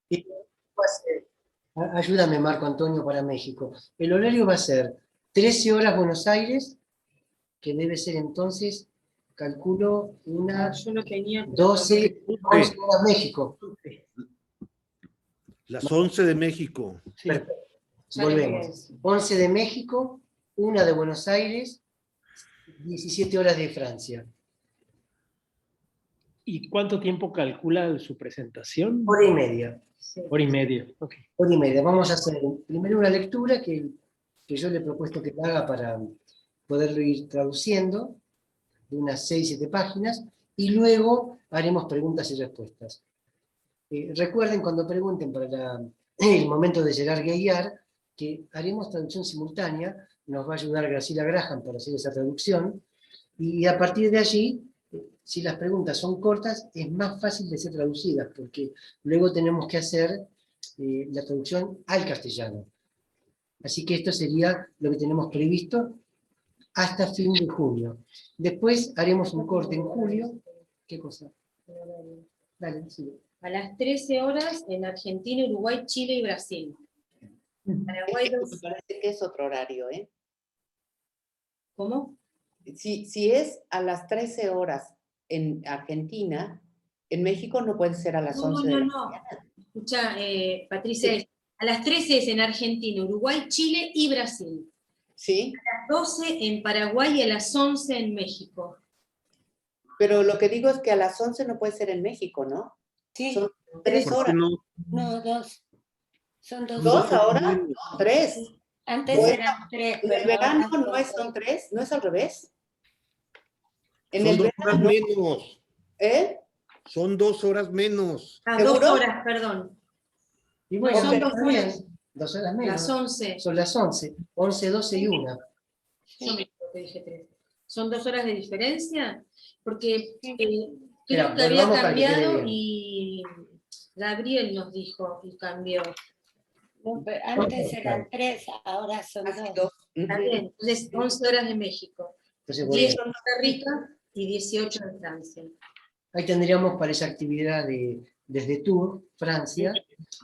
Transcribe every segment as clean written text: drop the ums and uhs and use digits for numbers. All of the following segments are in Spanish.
Y va a ser- ayúdame, Marco Antonio, para México. El horario va a ser 13 horas Buenos Aires, que debe ser entonces, calculo, una Yo lo tenía. 12, 11 horas México. Las 11 de México. Sí. Perfecto. Volvemos. 11 de México, 1 de Buenos Aires, 17 horas de Francia. ¿Y cuánto tiempo calcula su presentación? Hora y media. Sí. Hora y media. Okay. Hora y media. Vamos a hacer primero una lectura que yo le he propuesto que la haga para poderlo ir traduciendo, de unas 6-7 páginas, y luego haremos preguntas y respuestas. Recuerden cuando pregunten para el momento de llegar guiar, que haremos traducción simultánea, nos va a ayudar Graciela Graham para hacer esa traducción, y a partir de allí, si las preguntas son cortas, es más fácil de ser traducidas, porque luego tenemos que hacer la traducción al castellano. Así que esto sería lo que tenemos previsto hasta fin de junio. Después haremos un corte en julio. ¿Qué cosa? Dale, sí. A las 13 horas en Argentina, Uruguay, Chile y Brasil. Paraguay, Me parece que es otro horario, ¿eh? ¿Cómo? Si es a las 13 horas en Argentina, en México no puede ser a las 11 de la mañana. Escucha, Patricia, sí. A las 13 es en Argentina, Uruguay, Chile y Brasil. Sí. A las 12 en Paraguay y a las 11 en México. Pero lo que digo es que a las 11 no puede ser en México, ¿no? Sí. Son 3 horas. No, 2. Son 2. ¿2 ahora? No, 3. Antes Bueno, eran 3. en el verano no son 3, ¿no es al revés? En Son el 2 horas verano, menos. ¿eh? Son 2 horas menos. Ah, ¿seguro? 2 horas, perdón. Y bueno, son 2 horas. 2 horas menos. Las 11. Son las 11. 11, 12 y 1. Yo me dije 3. ¿Son 2 horas de diferencia? Porque creo Mira, que había volvamos para que quede cambiado bien. y Gabriel nos dijo y cambió. No, pero antes eran 3, ahora son Así 2. 2. Está bien. Entonces, 11 horas de México, Entonces, 10 bueno, en Costa Rica y 18 en Francia. ahí tendríamos para esa actividad desde Tours, Francia.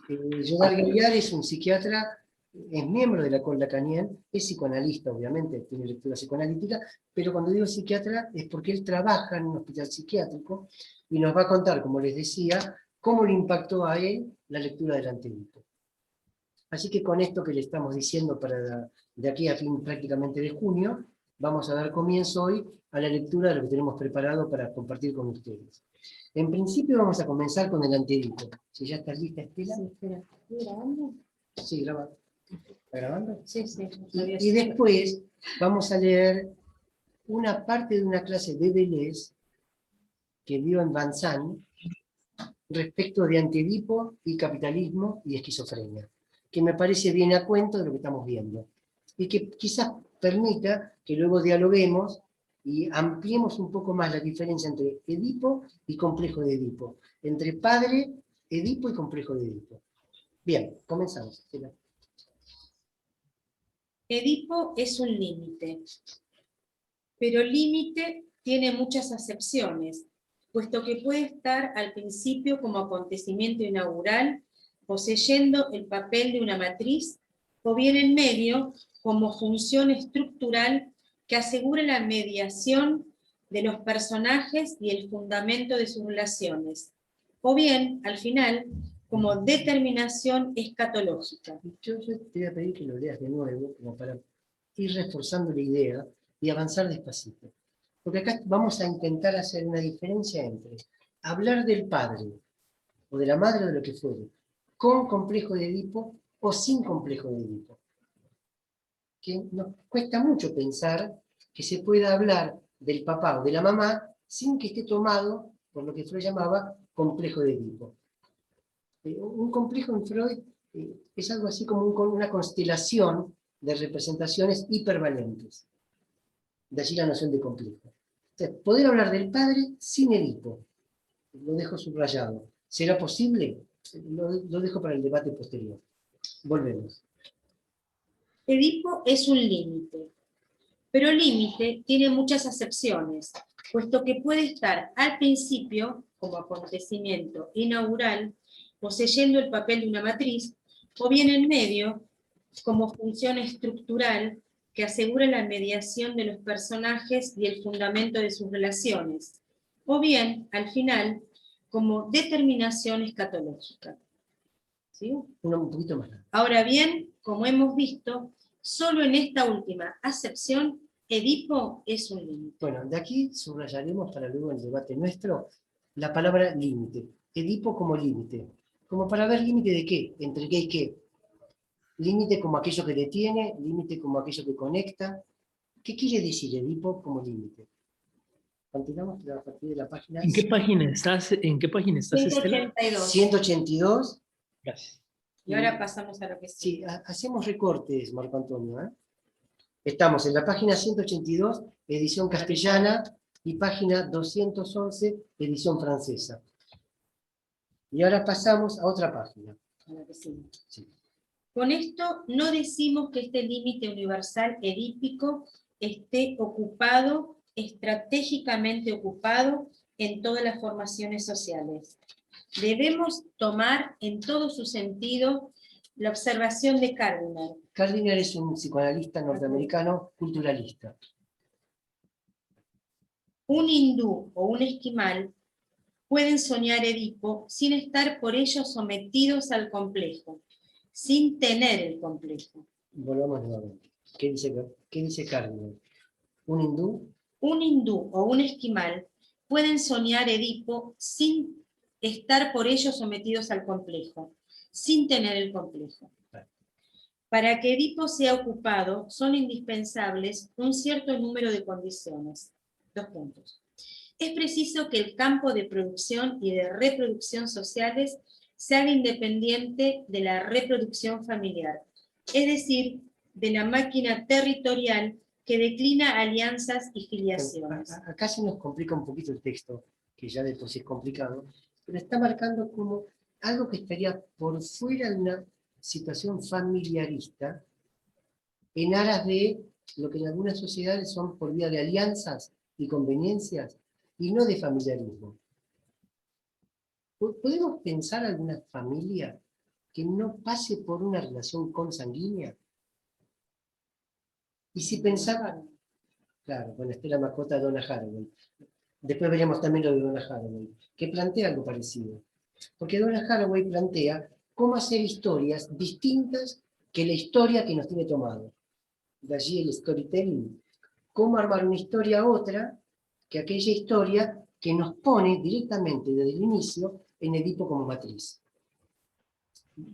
Jodar Gaillard es un psiquiatra, es miembro de la École Lacanienne, es psicoanalista, obviamente, tiene lectura psicoanalítica, pero cuando digo psiquiatra es porque él trabaja en un hospital psiquiátrico y nos va a contar, como les decía, cómo le impactó a él la lectura del Antedipo. Así que con esto que le estamos diciendo de aquí a fin prácticamente de junio, vamos a dar comienzo hoy a la lectura de lo que tenemos preparado para compartir con ustedes. En principio vamos a comenzar con el Antedipo. Si ya está lista, Estela. Sí, espera. ¿Estoy grabando? Sí, grabando. ¿Está grabando? Sí, sí. Y después vamos a leer una parte de una clase de Deleuze que dio en Vincennes respecto de Antedipo y capitalismo y esquizofrenia, que me parece bien a cuento de lo que estamos viendo, y que quizás permita que luego dialoguemos y ampliemos un poco más la diferencia entre Edipo y complejo de Edipo, entre padre, Edipo y complejo de Edipo. Bien, comenzamos. Edipo es un límite, pero límite tiene muchas acepciones, puesto que puede estar al principio como acontecimiento inaugural, poseyendo el papel de una matriz, o bien en medio como función estructural que asegure la mediación de los personajes y el fundamento de sus relaciones, o bien, al final, como determinación escatológica. Yo te voy a pedir que lo leas de nuevo, como para ir reforzando la idea y avanzar despacito. Porque acá vamos a intentar hacer una diferencia entre hablar del padre, o de la madre, o de lo que fuere, con complejo de Edipo o sin complejo de Edipo. Que nos cuesta mucho pensar que se pueda hablar del papá o de la mamá sin que esté tomado por lo que Freud llamaba complejo de Edipo. Un complejo en Freud es algo así como una constelación de representaciones hipervalentes. De allí la noción de complejo. Entonces, poder hablar del padre sin Edipo. Lo dejo subrayado. ¿Será posible? Lo dejo para el debate posterior. Volvemos. Edipo es un límite, pero límite tiene muchas acepciones, puesto que puede estar al principio como acontecimiento inaugural poseyendo el papel de una matriz, o bien en medio, como función estructural que asegura la mediación de los personajes y el fundamento de sus relaciones, o bien, al final, como determinación escatológica. ¿Sí? Un poquito más. Ahora bien, como hemos visto, solo en esta última acepción, Edipo es un límite. Bueno, de aquí subrayaremos para luego en el debate nuestro la palabra límite. Edipo como límite. Como para ver límite de qué, entre qué y qué. Límite como aquello que detiene, límite como aquello que conecta. ¿Qué quiere decir Edipo como límite? Continuamos a partir de la página ¿En qué página estás? ¿En qué página estás, Estela? 182. 182. Gracias. Y ahora pasamos a lo que Sí, sigue. hacemos recortes, Marco Antonio. Estamos en la página 182, edición castellana, y página 211, edición francesa. Y ahora pasamos a otra página. A lo que sigue. Sí. Con esto no decimos que este límite universal edípico esté ocupado, estratégicamente ocupado, en todas las formaciones sociales. Debemos tomar en todo su sentido la observación de Gardiner. Gardiner es un psicoanalista norteamericano culturalista. Un hindú o un esquimal pueden soñar Edipo sin estar por ello sometidos al complejo, sin tener el complejo. Volvamos nuevamente. ¿Qué dice Gardiner? ¿Un hindú? Un hindú o un esquimal pueden soñar Edipo sin estar por ello sometidos al complejo, sin tener el complejo. Para que Edipo sea ocupado, son indispensables un cierto número de condiciones. 2 puntos. Es preciso que el campo de producción y de reproducción sociales se haga independiente de la reproducción familiar, es decir, de la máquina territorial que declina alianzas y filiaciones. Acá se nos complica un poquito el texto, que ya de por sí es complicado, pero está marcando como algo que estaría por fuera de una situación familiarista, en aras de lo que en algunas sociedades son por vía de alianzas y conveniencias, y no de familiarismo. ¿Podemos pensar alguna familia que no pase por una relación consanguínea? Y si pensaban, claro, con Estela Mascota de Donna Haraway, después veremos también lo de Donna Haraway, que plantea algo parecido. Porque Donna Haraway plantea cómo hacer historias distintas que la historia que nos tiene tomado. De allí el storytelling. Cómo armar una historia otra que aquella historia que nos pone directamente desde el inicio en Edipo como matriz.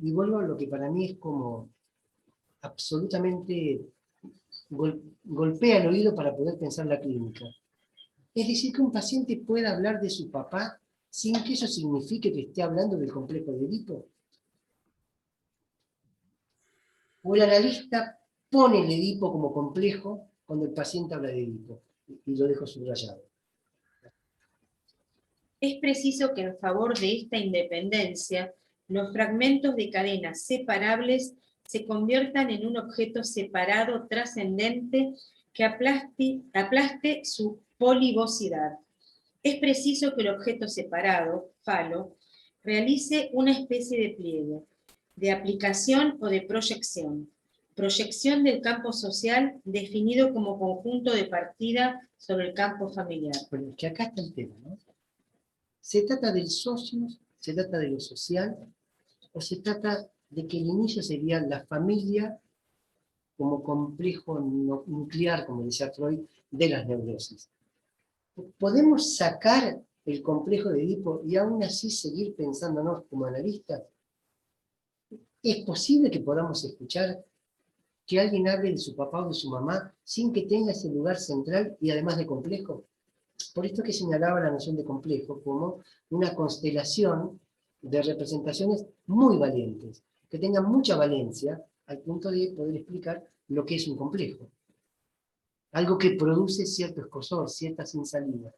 Y vuelvo a lo que para mí es como absolutamente golpea el oído para poder pensar la clínica. Es decir, que un paciente pueda hablar de su papá sin que eso signifique que esté hablando del complejo de Edipo. O el analista pone el Edipo como complejo cuando el paciente habla de Edipo. Y lo dejo subrayado. Es preciso que en favor de esta independencia, los fragmentos de cadenas separables se conviertan en un objeto separado trascendente que aplaste su polivocidad. Es preciso que el objeto separado, falo, realice una especie de pliegue, de aplicación o de proyección del campo social definido como conjunto de partida sobre el campo familiar. Bueno, es que acá está el tema, ¿no? ¿Se trata del socios, se trata de lo social, o se trata de que el inicio sería la familia como complejo nuclear, como decía Freud, de las neurosis? ¿Podemos sacar el complejo de Edipo y aún así seguir pensándonos como analistas? ¿Es posible que podamos escuchar que alguien hable de su papá o de su mamá sin que tenga ese lugar central y además de complejo? Por esto que señalaba la noción de complejo como una constelación de representaciones muy valientes, que tengan mucha valencia al punto de poder explicar lo que es un complejo. Algo que produce cierto escozor, cierta sin salida.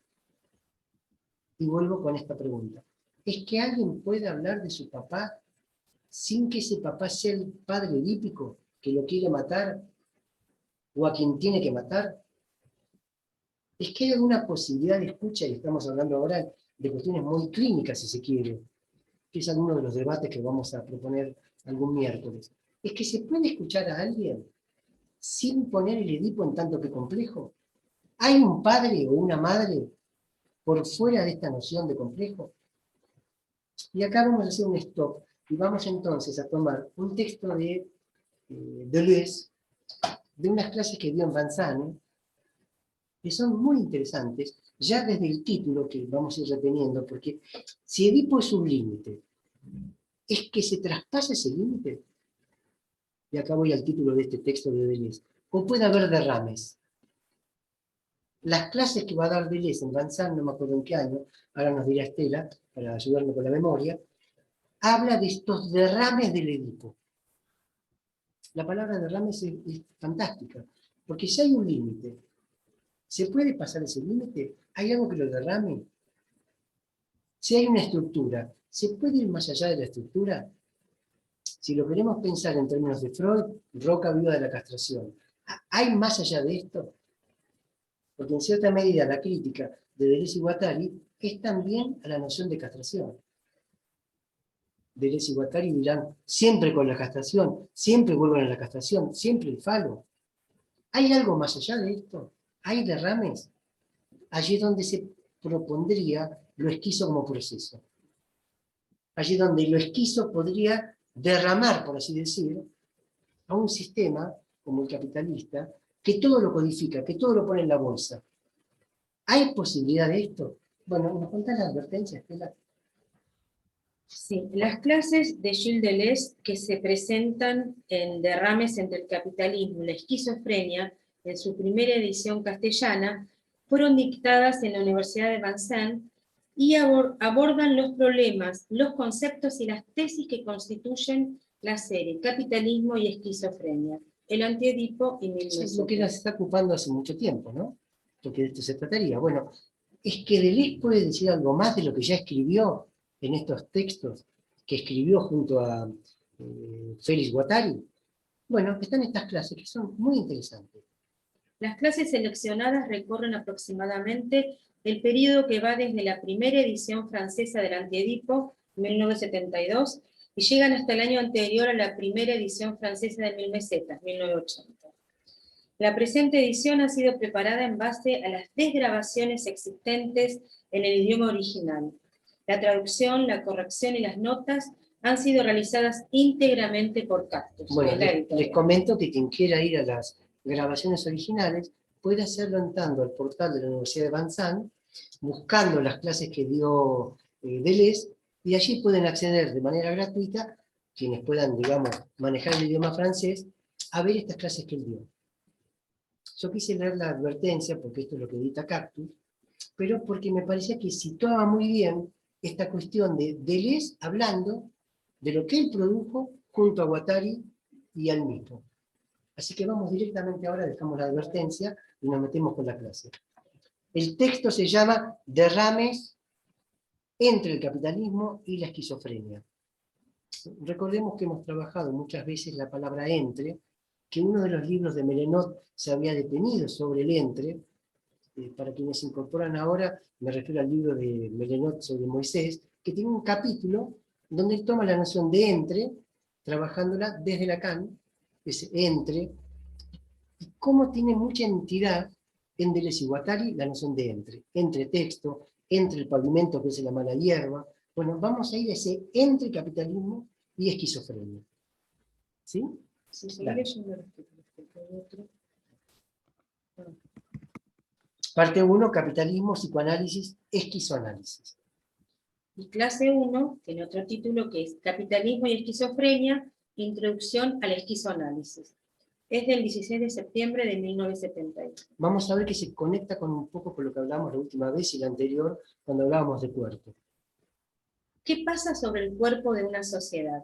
Y vuelvo con esta pregunta. ¿Es que alguien puede hablar de su papá sin que ese papá sea el padre edípico que lo quiere matar o a quien tiene que matar? ¿Es que hay alguna posibilidad de escucha, y estamos hablando ahora de cuestiones muy clínicas, si se quiere, que es uno de los debates que vamos a proponer algún miércoles, es que se puede escuchar a alguien sin poner el Edipo en tanto que complejo. ¿Hay un padre o una madre por fuera de esta noción de complejo? Y acá vamos a hacer un stop y vamos entonces a tomar un texto de Deleuze, de unas clases que dio en Vanzane, que son muy interesantes, ya desde el título que vamos a ir reteniendo, porque si Edipo es un límite, es que se traspase ese límite. Y acá voy al título de este texto de Deleuze. O puede haber derrames. Las clases que va a dar Deleuze en Vanzane, no me acuerdo en qué año, ahora nos dirá Estela, para ayudarme con la memoria, habla de estos derrames del Edipo. La palabra derrames es fantástica, porque si hay un límite, ¿se puede pasar ese límite? ¿Hay algo que lo derrame? Si hay una estructura, ¿se puede ir más allá de la estructura? Si lo queremos pensar en términos de Freud, roca viva de la castración. ¿Hay más allá de esto? Porque en cierta medida la crítica de Deleuze y Guattari es también a la noción de castración. Deleuze y Guattari dirán, siempre con la castración, siempre vuelven a la castración, siempre el falo. ¿Hay algo más allá de esto? ¿Hay derrames? Allí es donde se propondría lo esquizo como proceso. Allí es donde lo esquizo podría derramar, por así decir, a un sistema como el capitalista, que todo lo codifica, que todo lo pone en la bolsa. ¿Hay posibilidad de esto? Bueno, ¿nos contás la advertencia, Estela? Sí, las clases de Gilles Deleuze que se presentan en Derrames entre el capitalismo y la esquizofrenia, en su primera edición castellana, fueron dictadas en la Universidad de Vanzane y abordan los problemas, los conceptos y las tesis que constituyen la serie Capitalismo y Esquizofrenia, el Antiedipo y Eso es lo que nos está ocupando hace mucho tiempo, ¿no? Porque de esto se trataría. Bueno, es que Deleuze puede decir algo más de lo que ya escribió en estos textos que escribió junto a Félix Guattari. Bueno, están estas clases que son muy interesantes. Las clases seleccionadas recorren aproximadamente el periodo que va desde la primera edición francesa del Antiedipo, 1972, y llegan hasta el año anterior a la primera edición francesa de Mil Mesetas, 1980. La presente edición ha sido preparada en base a las desgrabaciones existentes en el idioma original. La traducción, la corrección y las notas han sido realizadas íntegramente por Cactus. Bueno, les comento que quien quiera ir a las grabaciones originales puede hacerlo entrando al portal de la Universidad de Vanzane, buscando las clases que dio Deleuze, y allí pueden acceder de manera gratuita, quienes puedan, digamos, manejar el idioma francés, a ver estas clases que él dio. Yo quise leer la advertencia, porque esto es lo que edita Cactus, pero porque me parecía que situaba muy bien esta cuestión de Deleuze hablando de lo que él produjo junto a Guattari y al mismo. Así que vamos directamente ahora, dejamos la advertencia y nos metemos con la clase. El texto se llama Derrames entre el capitalismo y la esquizofrenia. Recordemos que hemos trabajado muchas veces la palabra entre, que uno de los libros de Melenot se había detenido sobre el entre. Para quienes se incorporan ahora, me refiero al libro de Melenot sobre Moisés, que tiene un capítulo donde él toma la noción de entre, trabajándola desde Lacan, ese entre, y cómo tiene mucha entidad en Deleuze y Guattari la noción de entre texto, entre el pavimento, que es la mala hierba. Bueno, vamos a ir a ese entre capitalismo y esquizofrenia. ¿Sí? Sí, sí, Dale. leyendo otro. Parte 1, capitalismo, psicoanálisis, esquizoanálisis. Y clase 1 tiene otro título que es Capitalismo y Esquizofrenia, Introducción al Esquizoanálisis. Es del 16 de septiembre de 1971. Vamos a ver que se conecta con un poco con lo que hablamos la última vez y la anterior, cuando hablábamos de cuerpo. ¿Qué pasa sobre el cuerpo de una sociedad?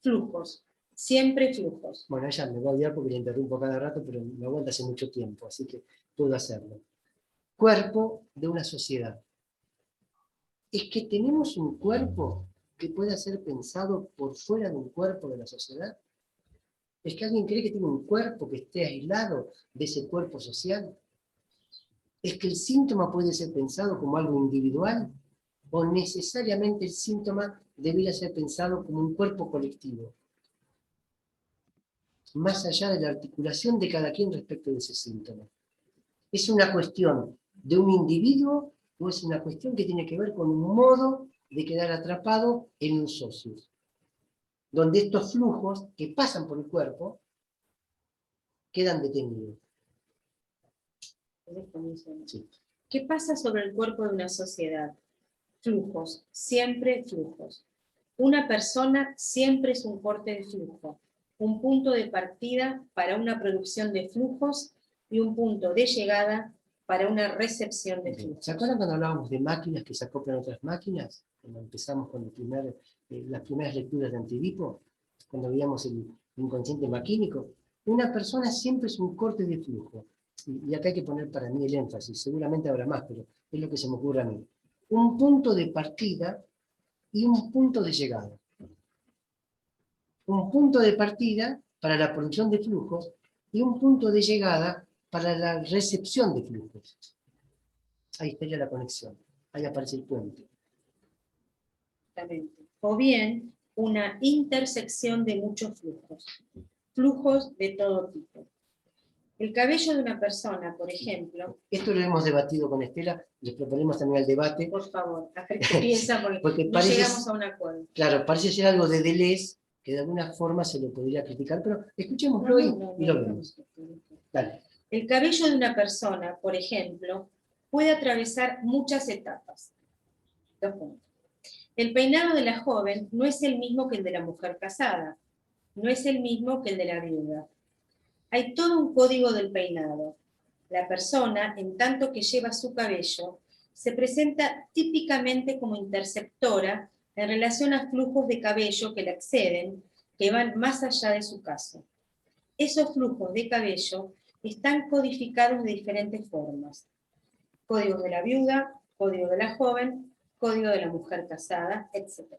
Flujos, siempre flujos. Bueno, ella me va a odiar porque le interrumpo cada rato, pero me aguanta hace mucho tiempo, así que puedo hacerlo. Cuerpo de una sociedad. Es que tenemos un cuerpo que pueda ser pensado por fuera de un cuerpo de la sociedad. ¿Es que alguien cree que tiene un cuerpo que esté aislado de ese cuerpo social? ¿Es que el síntoma puede ser pensado como algo individual? o necesariamente el síntoma debería ser pensado como un cuerpo colectivo, más allá de la articulación de cada quien respecto de ese síntoma. ¿Es una cuestión de un individuo o es una cuestión que tiene que ver con un modo de quedar atrapado en un socius? Donde estos flujos que pasan por el cuerpo quedan detenidos. Sí. ¿Qué pasa sobre el cuerpo de una sociedad? Flujos, siempre flujos. Una persona siempre es un corte de flujo, un punto de partida para una producción de flujos y un punto de llegada para una recepción de flujos. ¿Se acuerdan cuando hablábamos de máquinas que se acoplan a otras máquinas? Cuando empezamos con las primeras lecturas de Antidipo, cuando veíamos el inconsciente maquínico. Una persona siempre es un corte de flujo. Y acá hay que poner para mí el énfasis, seguramente habrá más, pero es lo que se me ocurre a mí. Un punto de partida y un punto de llegada. Un punto de partida para la producción de flujos y un punto de llegada para la recepción de flujos. Ahí estaría la conexión, ahí aparece el puente. Exactamente. O bien, una intersección de muchos flujos. Flujos de todo tipo. El cabello de una persona, por ejemplo... Esto lo hemos debatido con Estela, les proponemos también al debate. Por favor, a ver qué piensa, porque no parece, llegamos a un acuerdo. Claro, parece ser algo de Deleuze, que de alguna forma se lo podría criticar, pero escuchémoslo y lo vemos. Dale. El cabello de una persona, por ejemplo, puede atravesar muchas etapas. 2 puntos. El peinado de la joven no es el mismo que el de la mujer casada, no es el mismo que el de la viuda. Hay todo un código del peinado. La persona, en tanto que lleva su cabello, se presenta típicamente como interceptora en relación a flujos de cabello que la exceden, que van más allá de su caso. Esos flujos de cabello están codificados de diferentes formas. Código de la viuda, código de la joven, código de la mujer casada, etc.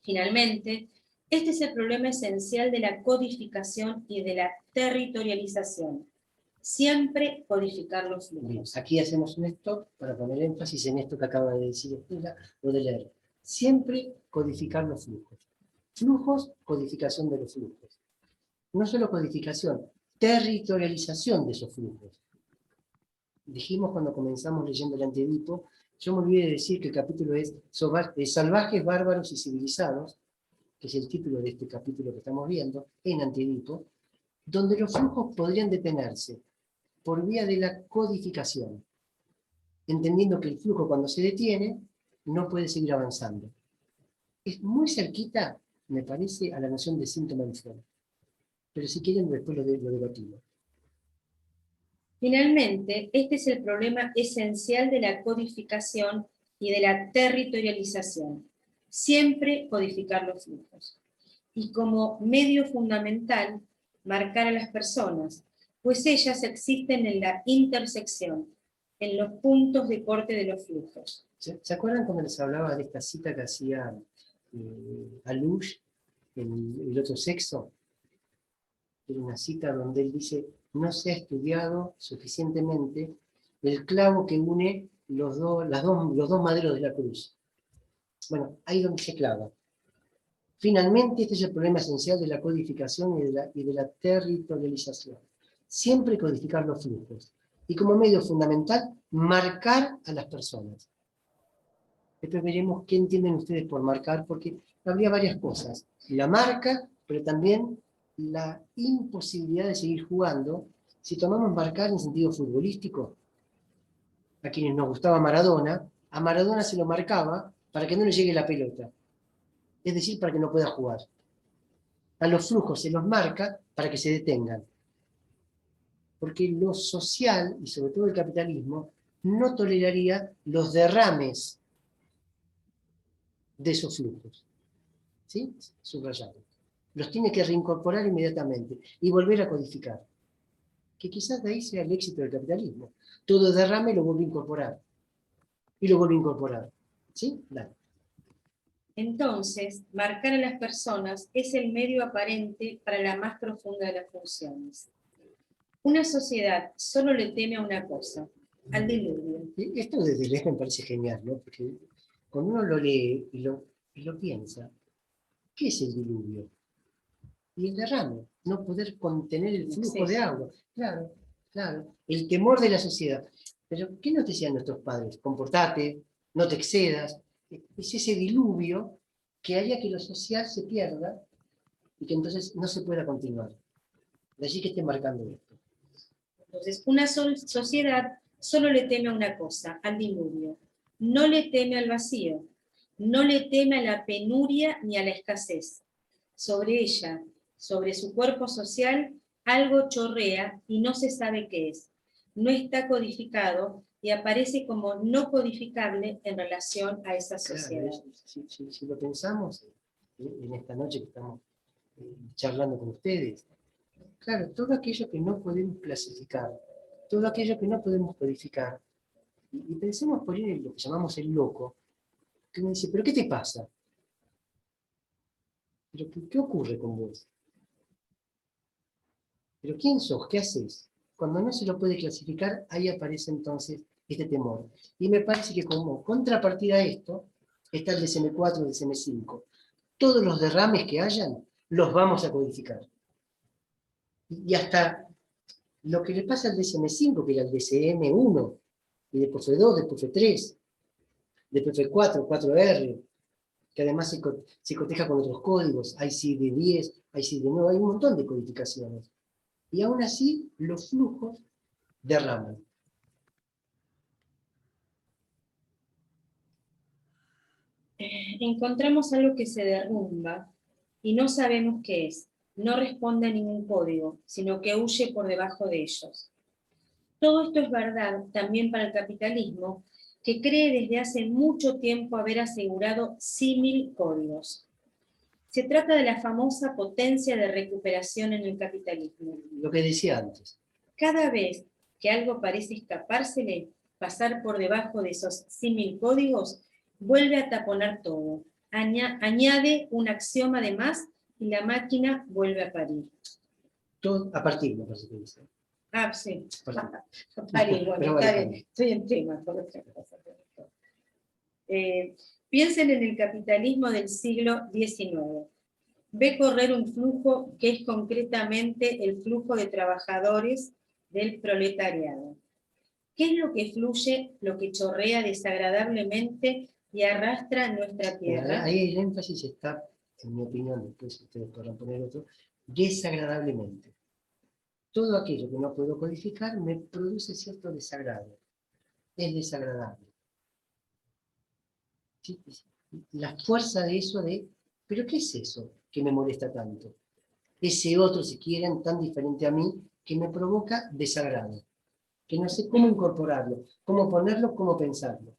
Finalmente, este es el problema esencial de la codificación y de la territorialización. Siempre codificar los flujos. Bien, aquí hacemos un stop para poner énfasis en esto que acaba de decir Estela o de leer. Siempre codificar los flujos. Flujos, codificación de los flujos. No solo codificación, territorialización de esos flujos. Dijimos cuando comenzamos leyendo el Antidipo, yo me olvidé de decir que el capítulo es Salvajes, Bárbaros y Civilizados, que es el título de este capítulo que estamos viendo, en Antidipo, donde los flujos podrían detenerse por vía de la codificación, entendiendo que el flujo cuando se detiene no puede seguir avanzando. Es muy cerquita, me parece, a la noción de síntoma disfuncional. Pero si quieren después lo debatimos. Finalmente, este es el problema esencial de la codificación y de la territorialización. Siempre codificar los flujos. Y como medio fundamental, marcar a las personas, pues ellas existen en la intersección, en los puntos de corte de los flujos. ¿Se acuerdan cuando les hablaba de esta cita que hacía Alush en El otro sexo? Era una cita donde él dice: no se ha estudiado suficientemente el clavo que une los dos maderos de la cruz. Bueno, ahí donde se clava. Finalmente, este es el problema esencial de la codificación y de la territorialización. Siempre codificar los flujos. Y como medio fundamental, marcar a las personas. Después veremos qué entienden ustedes por marcar, porque habría varias cosas. La marca, pero también la imposibilidad de seguir jugando. Si tomamos marcar en sentido futbolístico, a quienes nos gustaba Maradona, a Maradona se lo marcaba para que no le llegue la pelota. Es decir, para que no pueda jugar. A los flujos se los marca para que se detengan. Porque lo social, y sobre todo el capitalismo, no toleraría los derrames de esos flujos. ¿Sí? Subrayado. Los tiene que reincorporar inmediatamente y volver a codificar. Que quizás de ahí sea el éxito del capitalismo. Todo derrame lo vuelve a incorporar. Y lo vuelve a incorporar. ¿Sí? Dale. Entonces, marcar a las personas es el medio aparente para la más profunda de las funciones. Una sociedad solo le teme a una cosa, al diluvio. Esto de Deleuze me parece genial, ¿no? Porque cuando uno lo lee y lo piensa, ¿qué es el diluvio? Y el derrame, no poder contener el flujo de agua. Claro, claro. El temor de la sociedad. Pero, ¿qué nos decían nuestros padres? Comportate, no te excedas. Es ese diluvio que haría que lo social se pierda y que entonces no se pueda continuar. De allí que esté marcando esto. Entonces, una sociedad solo le teme a una cosa, al diluvio. No le teme al vacío, no le teme a la penuria ni a la escasez. Sobre ella, sobre su cuerpo social, algo chorrea y no se sabe qué es. No está codificado y aparece como no codificable en relación a esa sociedad. Claro, si lo pensamos en esta noche que estamos charlando con ustedes, claro, todo aquello que no podemos clasificar, todo aquello que no podemos codificar, y pensemos por ahí en lo que llamamos el loco, que me dice, ¿pero qué te pasa? ¿Pero qué ocurre con vos? ¿Pero quién sos? ¿Qué haces? Cuando no se lo puede clasificar, ahí aparece entonces este temor. Y me parece que como contrapartida a esto, está el DSM-4 y el DSM-5. Todos los derrames que hayan, los vamos a codificar. Y hasta lo que le pasa al DSM-5, que era el DSM-1, y después fue 2, después fue 3, después fue 4, 4R, que además se coteja con otros códigos, ICD-10, ICD-9, hay un montón de codificaciones. Y aún así, los flujos derraman. Encontramos algo que se derrumba y no sabemos qué es. No responde a ningún código, sino que huye por debajo de ellos. Todo esto es verdad también para el capitalismo, que cree desde hace mucho tiempo haber asegurado símil códigos. Se trata de la famosa potencia de recuperación en el capitalismo. Lo que decía antes. Cada vez que algo parece escapársele, pasar por debajo de esos símil códigos, vuelve a taponar todo. Añade un axioma de más y la máquina vuelve a parir. Todo a partir, me parece que dice. Ah, sí. A Parir, bueno, Pero está vale, bien. Estoy en tema. Por otra cosa. Piensen en el capitalismo del siglo XIX. Ve correr un flujo que es concretamente el flujo de trabajadores del proletariado. ¿Qué es lo que fluye, lo que chorrea desagradablemente y arrastra nuestra tierra? ahí el énfasis está, en mi opinión, después ustedes podrán poner otro, desagradablemente. Todo aquello que no puedo codificar me produce cierto desagrado. Es desagradable. ¿Sí? La fuerza de eso ¿pero qué es eso que me molesta tanto? Ese otro, si quieren, tan diferente a mí, que me provoca desagrado. Que no sé cómo incorporarlo, cómo ponerlo, cómo pensarlo.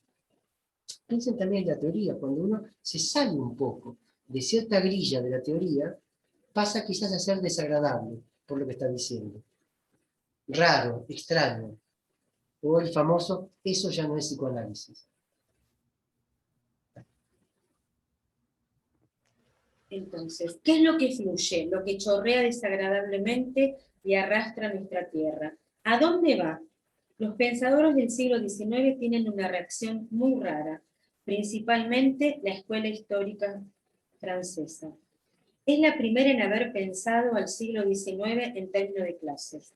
Piensen también en la teoría, cuando uno se sale un poco de cierta grilla de la teoría, pasa quizás a ser desagradable por lo que está diciendo. Raro, extraño. O el famoso, eso ya no es psicoanálisis. Entonces, ¿qué es lo que fluye? Lo que chorrea desagradablemente y arrastra nuestra tierra. ¿A dónde va? Los pensadores del siglo XIX tienen una reacción muy rara, principalmente la escuela histórica francesa. Es la primera en haber pensado al siglo XIX en términos de clases.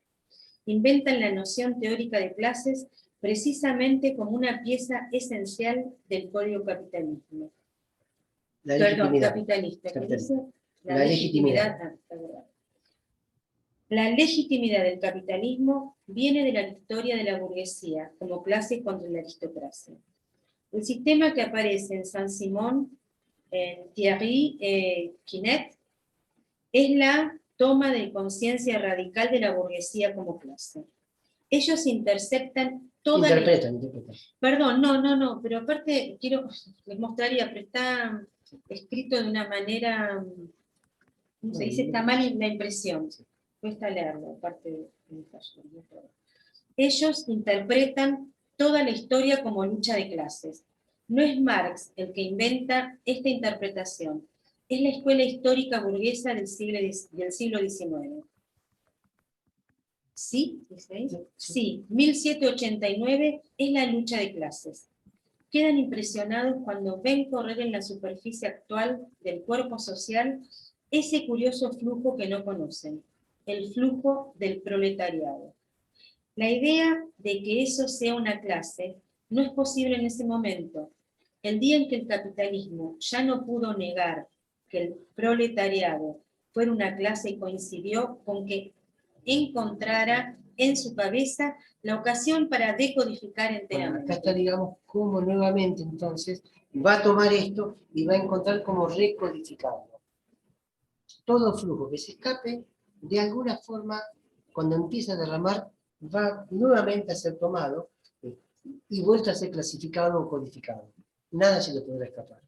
Inventan la noción teórica de clases precisamente como una pieza esencial del código capitalismo. Capitalista. ¿Qué dice? La legitimidad. La legitimidad del capitalismo viene de la victoria de la burguesía como clase contra la aristocracia. El sistema que aparece en Saint-Simon, en Thierry Quinet, es la toma de conciencia radical de la burguesía como clase. Ellos interceptan toda Interpretan. Perdón, no, pero aparte les mostraría, pero está escrito de una manera, ¿cómo se dice? Está mal la impresión, cuesta leerlo, aparte de ellos interpretan toda la historia como lucha de clases. No es Marx el que inventa esta interpretación, es la escuela histórica burguesa del siglo XIX. ¿Sí? ¿Dice ahí? Sí, 1789 es la lucha de clases. quedan impresionados cuando ven correr en la superficie actual del cuerpo social ese curioso flujo que no conocen, el flujo del proletariado. La idea de que eso sea una clase no es posible en ese momento. El día en que el capitalismo ya no pudo negar que el proletariado fuera una clase y coincidió con que encontrara en su cabeza la ocasión para decodificar Bueno, enteramente. acá está, digamos, cómo nuevamente entonces va a tomar esto y va a encontrar cómo recodificarlo. Todo flujo que se escape, de alguna forma, cuando empieza a derramar, va nuevamente a ser tomado y vuelta a ser clasificado o codificado. Nada se le podrá escapar.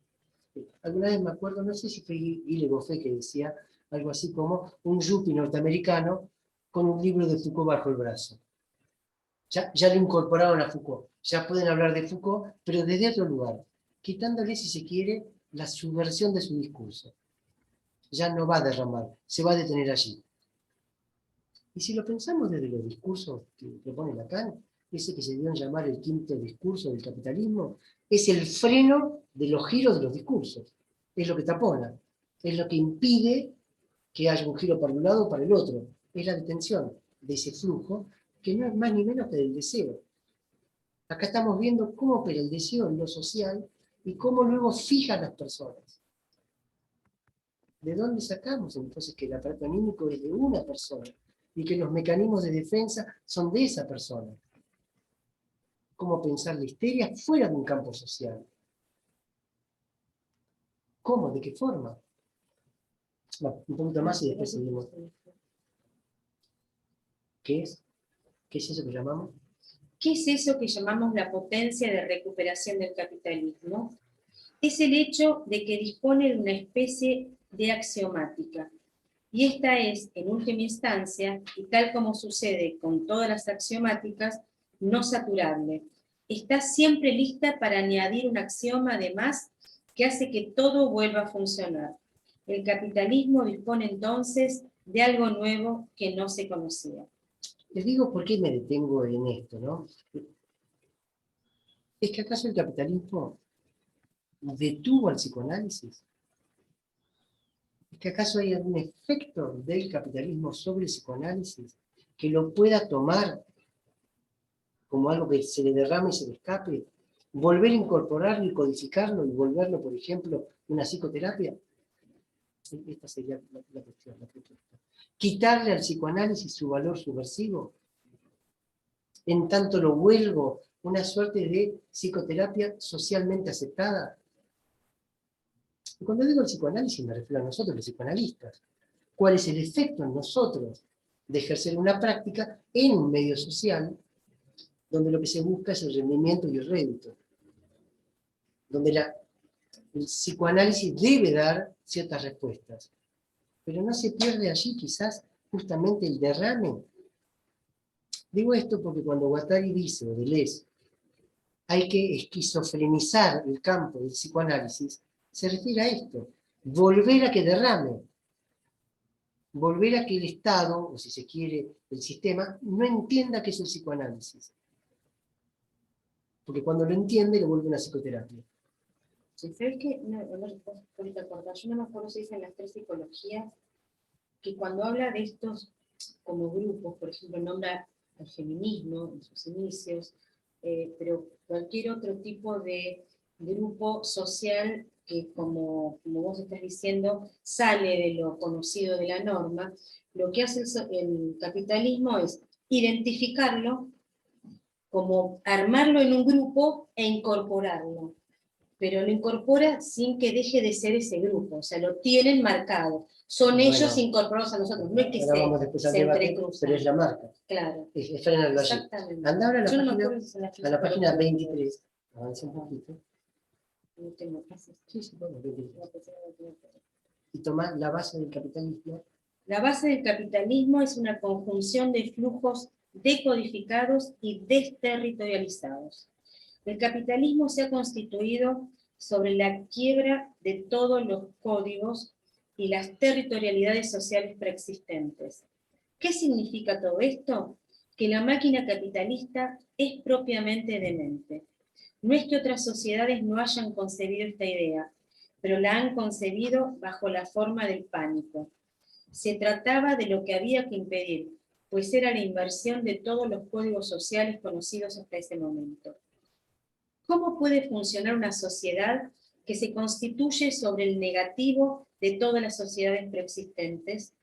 Alguna vez me acuerdo, no sé si fue Guy Goffet que decía algo así como un yuppie norteamericano con un libro de Foucault bajo el brazo. Ya lo incorporaron a Foucault, ya pueden hablar de Foucault, pero desde otro lugar, quitándole, si se quiere, la subversión de su discurso. Ya no va a derramar, se va a detener allí. Y si lo pensamos desde los discursos que propone Lacan, ese que se dio en llamar el quinto discurso del capitalismo, es el freno de los giros de los discursos. Es lo que tapona, es lo que impide que haya un giro para un lado o para el otro. Es la detención de ese flujo, que no es más ni menos que del deseo. Acá estamos viendo cómo opera el deseo en lo social y cómo luego fija a las personas. ¿De dónde sacamos entonces que el aparato anímico es de una persona y que los mecanismos de defensa son de esa persona? ¿Cómo pensar la histeria fuera de un campo social? ¿Cómo? ¿De qué forma? Bueno, un poquito más y después seguimos. ¿Qué es? ¿Qué es eso que llamamos? ¿Qué es eso que llamamos la potencia de recuperación del capitalismo? Es el hecho de que dispone de una especie de axiomática. Y esta es, en última instancia, y tal como sucede con todas las axiomáticas, no saturable. Está siempre lista para añadir un axioma además que hace que todo vuelva a funcionar. El capitalismo dispone entonces de algo nuevo que no se conocía. Les digo por qué me detengo en esto, ¿no? ¿Es que acaso el capitalismo detuvo al psicoanálisis? ¿Es que acaso hay algún efecto del capitalismo sobre el psicoanálisis que lo pueda tomar como algo que se le derrame y se le escape? ¿Volver a incorporarlo y codificarlo y volverlo, por ejemplo, una psicoterapia? Esta sería la cuestión, la propuesta. ¿Quitarle al psicoanálisis su valor subversivo? En tanto lo vuelvo una suerte de psicoterapia socialmente aceptada. Y cuando digo el psicoanálisis me refiero a nosotros, los psicoanalistas. ¿Cuál es el efecto en nosotros de ejercer una práctica en un medio social donde lo que se busca es el rendimiento y el rédito? Donde el psicoanálisis debe dar ciertas respuestas. Pero no se pierde allí quizás justamente el derrame. Digo esto porque cuando Guattari dice, o Deleuze, hay que esquizofrenizar el campo del psicoanálisis, se refiere a esto, volver a que derrame, volver a que el Estado, o si se quiere, el sistema, no entienda que es el psicoanálisis. Porque cuando lo entiende, lo vuelve una psicoterapia. ¿Sí? ¿Sabes qué? No te acordás, yo no me acuerdo si dicen las tres psicologías, que cuando habla de estos como grupos, por ejemplo, nombra al feminismo en sus inicios, pero cualquier otro tipo de grupo social que, como vos estás diciendo, sale de lo conocido de la norma, lo que hace el capitalismo es identificarlo, como armarlo en un grupo e incorporarlo. Pero lo incorpora sin que deje de ser ese grupo, o sea, lo tienen marcado. Son Bueno, ellos incorporados a nosotros, no es que ahora vamos después al se debate, entrecruzan. pero es la marca. Claro, Es frenarlo allí. exactamente. Anda ahora Yo no me a acuerdo si son las la página psicologías. 23. Avance un poquito. No tengo clases. Sí, bueno, 23. No, pensé que no tenía clases. Y toma la base del capitalismo. La base del capitalismo es una conjunción de flujos decodificados y desterritorializados. El capitalismo se ha constituido sobre la quiebra de todos los códigos y las territorialidades sociales preexistentes. ¿Qué significa todo esto? Que la máquina capitalista es propiamente demente. No es que otras sociedades no hayan concebido esta idea, pero la han concebido bajo la forma del pánico. Se trataba de lo que había que impedir, pues era la inversión de todos los códigos sociales conocidos hasta ese momento. ¿Cómo puede funcionar una sociedad que se constituye sobre el negativo de todas las sociedades preexistentes?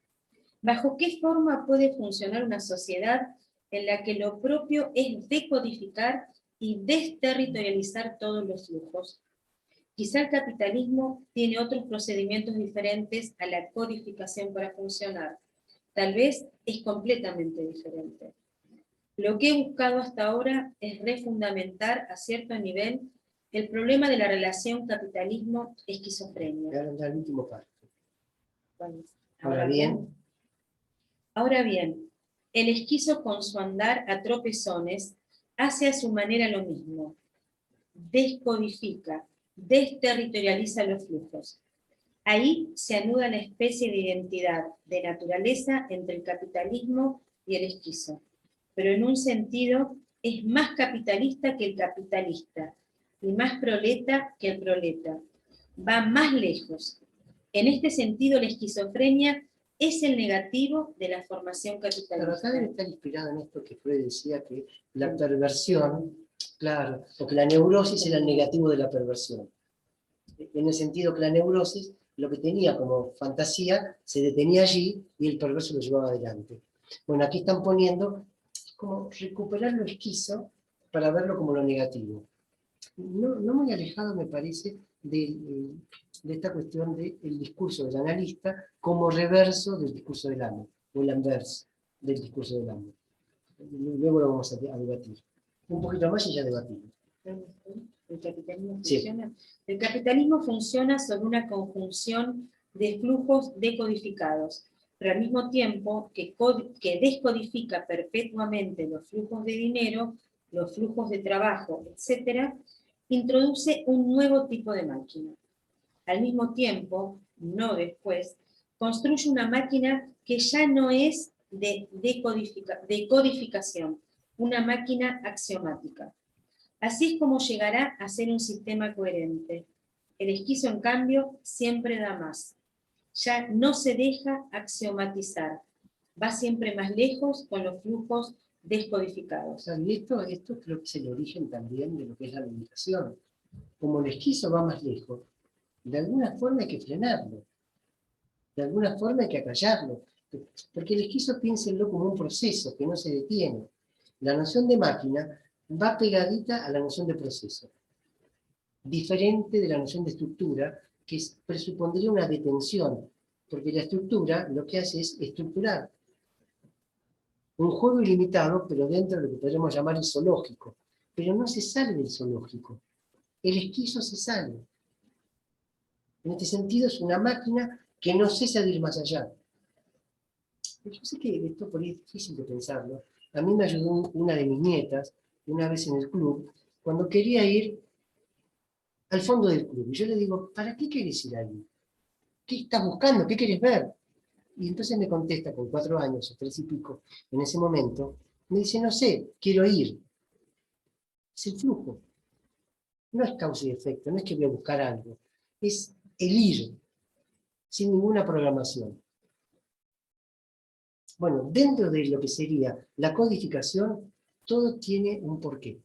¿Bajo qué forma puede funcionar una sociedad en la que lo propio es decodificar y desterritorializar todos los flujos? Quizá el capitalismo tiene otros procedimientos diferentes a la codificación para funcionar. Tal vez es completamente diferente. Lo que he buscado hasta ahora es refundamentar a cierto nivel el problema de la relación capitalismo-esquizofrenia. Ya el último parte. Ahora bien, el esquizo con su andar a tropezones hace a su manera lo mismo. Descodifica, desterritorializa los flujos. Ahí se anuda la especie de identidad de naturaleza entre el capitalismo y el esquizo, pero en un sentido es más capitalista que el capitalista y más proleta que el proleta. Va más lejos. En este sentido, la esquizofrenia es el negativo de la formación capitalista. Claro, acá debe estar inspirado en esto que Freud decía, que la perversión, claro, porque la neurosis era el negativo de la perversión. En el sentido que la neurosis, lo que tenía como fantasía, se detenía allí y el perverso lo llevaba adelante. Bueno, aquí están poniendo como recuperar lo esquizo para verlo como lo negativo. No muy alejado, me parece, de esta cuestión del discurso del analista como reverso del discurso del amo, o el anverso del discurso del amo. Luego lo vamos a debatir. Un poquito más y ya debatimos. ¿El capitalismo Sí. funciona? El capitalismo funciona sobre una conjunción de flujos decodificados, pero al mismo tiempo que descodifica perpetuamente los flujos de dinero, los flujos de trabajo, etc., introduce un nuevo tipo de máquina. Al mismo tiempo, no después, construye una máquina que ya no es de codificación, una máquina axiomática. Así es como llegará a ser un sistema coherente. El esquizo, en cambio, siempre da más. Ya no se deja axiomatizar. Va siempre más lejos con los flujos descodificados. O sea, y esto creo que es el origen también de lo que es la meditación. Como el esquizo va más lejos, de alguna forma hay que frenarlo. De alguna forma hay que acallarlo. Porque el esquizo, piénsenlo como un proceso que no se detiene. La noción de máquina va pegadita a la noción de proceso. Diferente de la noción de estructura, que presupondría una detención. Porque la estructura lo que hace es estructurar. Un juego ilimitado, pero dentro de lo que podríamos llamar el zoológico. Pero no se sale del zoológico. El esquizo se sale. En este sentido es una máquina que no cesa de ir más allá. Yo sé que esto por ahí es difícil de pensarlo. A mí me ayudó una de mis nietas, una vez en el club, cuando quería ir al fondo del club. Y yo le digo, ¿para qué querés ir ahí? ¿Qué estás buscando? ¿Qué querés ver? Y entonces me contesta con 4 años o 3 y pico, en ese momento, me dice, no sé, quiero ir. Es el flujo. No es causa y efecto, no es que voy a buscar algo. Es el ir, sin ninguna programación. Bueno, dentro de lo que sería la codificación, todo tiene un porqué.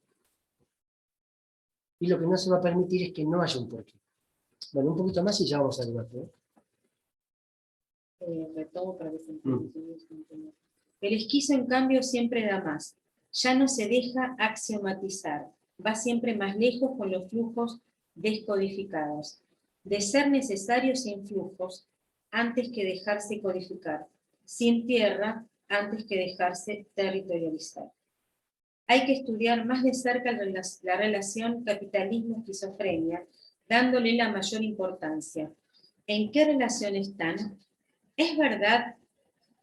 Y lo que no se va a permitir es que no haya un porqué. Bueno, un poquito más y ya vamos al debate. Retomo para que se entienda. El esquizo, en cambio, siempre da más. Ya no se deja axiomatizar. Va siempre más lejos con los flujos descodificados. De ser necesario sin flujos, antes que dejarse codificar. Sin tierra, antes que dejarse territorializar. Hay que estudiar más de cerca la relación capitalismo-esquizofrenia, dándole la mayor importancia. ¿En qué relación están? ¿Es verdad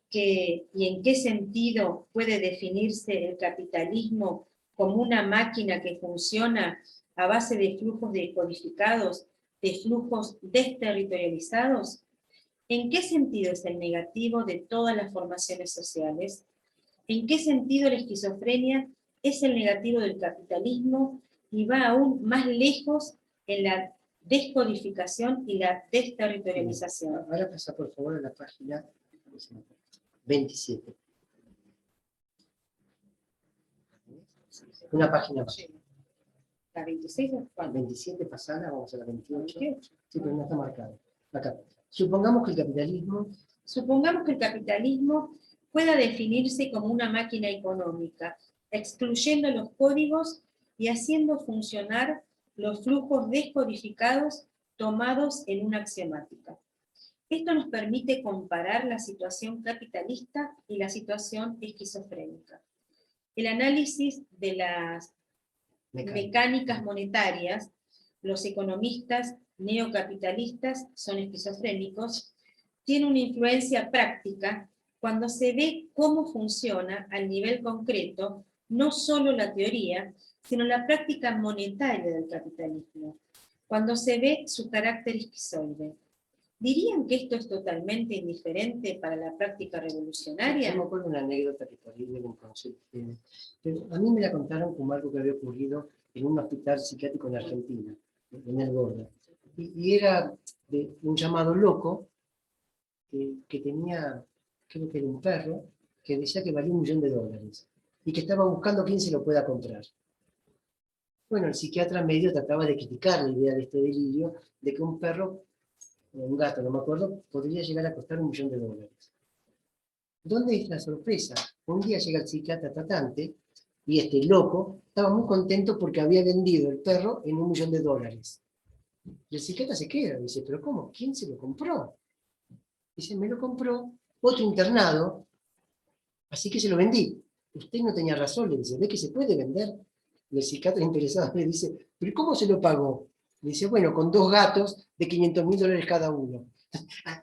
que, y en qué sentido puede definirse el capitalismo como una máquina que funciona a base de flujos decodificados, de flujos desterritorializados? ¿En qué sentido es el negativo de todas las formaciones sociales? ¿En qué sentido la esquizofrenia es el negativo del capitalismo y va aún más lejos en la descodificación y la desterritorialización. Ahora pasa por favor a la página 27. Una página más. ¿La 26 o cuál? 27 pasada, vamos a la 28. Sí, pero no está marcado. Acá. Supongamos que el capitalismo pueda definirse como una máquina económica, excluyendo los códigos y haciendo funcionar los flujos descodificados tomados en una axiomática. Esto nos permite comparar la situación capitalista y la situación esquizofrénica. El análisis de las mecánicas monetarias, los economistas neocapitalistas son esquizofrénicos, tiene una influencia práctica cuando se ve cómo funciona al nivel concreto no solo la teoría, sino la práctica monetaria del capitalismo, cuando se ve su carácter esquizoide. ¿Dirían que esto es totalmente indiferente para la práctica revolucionaria? Yo me acuerdo una anécdota que por ahí deben conocer ustedes, pero a mí me la contaron como algo que había ocurrido en un hospital psiquiátrico en Argentina, en El Gorda. Y era de un llamado loco que tenía, creo que era un perro, que decía que valía $1 millón y que estaba buscando quién se lo pueda comprar. Bueno, el psiquiatra medio trataba de criticar la idea de este delirio de que un perro, o un gato, no me acuerdo, podría llegar a costar $1 millón. ¿Dónde es la sorpresa? Un día llega el psiquiatra tratante y este loco estaba muy contento porque había vendido el perro en $1 millón. Y el psiquiatra se queda, dice, ¿pero cómo? ¿Quién se lo compró? Dice, me lo compró otro internado, así que se lo vendí. Usted no tenía razón, le dice, ¿ve que se puede vender? Y el psiquiatra interesado le dice, ¿pero cómo se lo pagó? Le dice, bueno, con 2 gatos de $500.000 cada uno.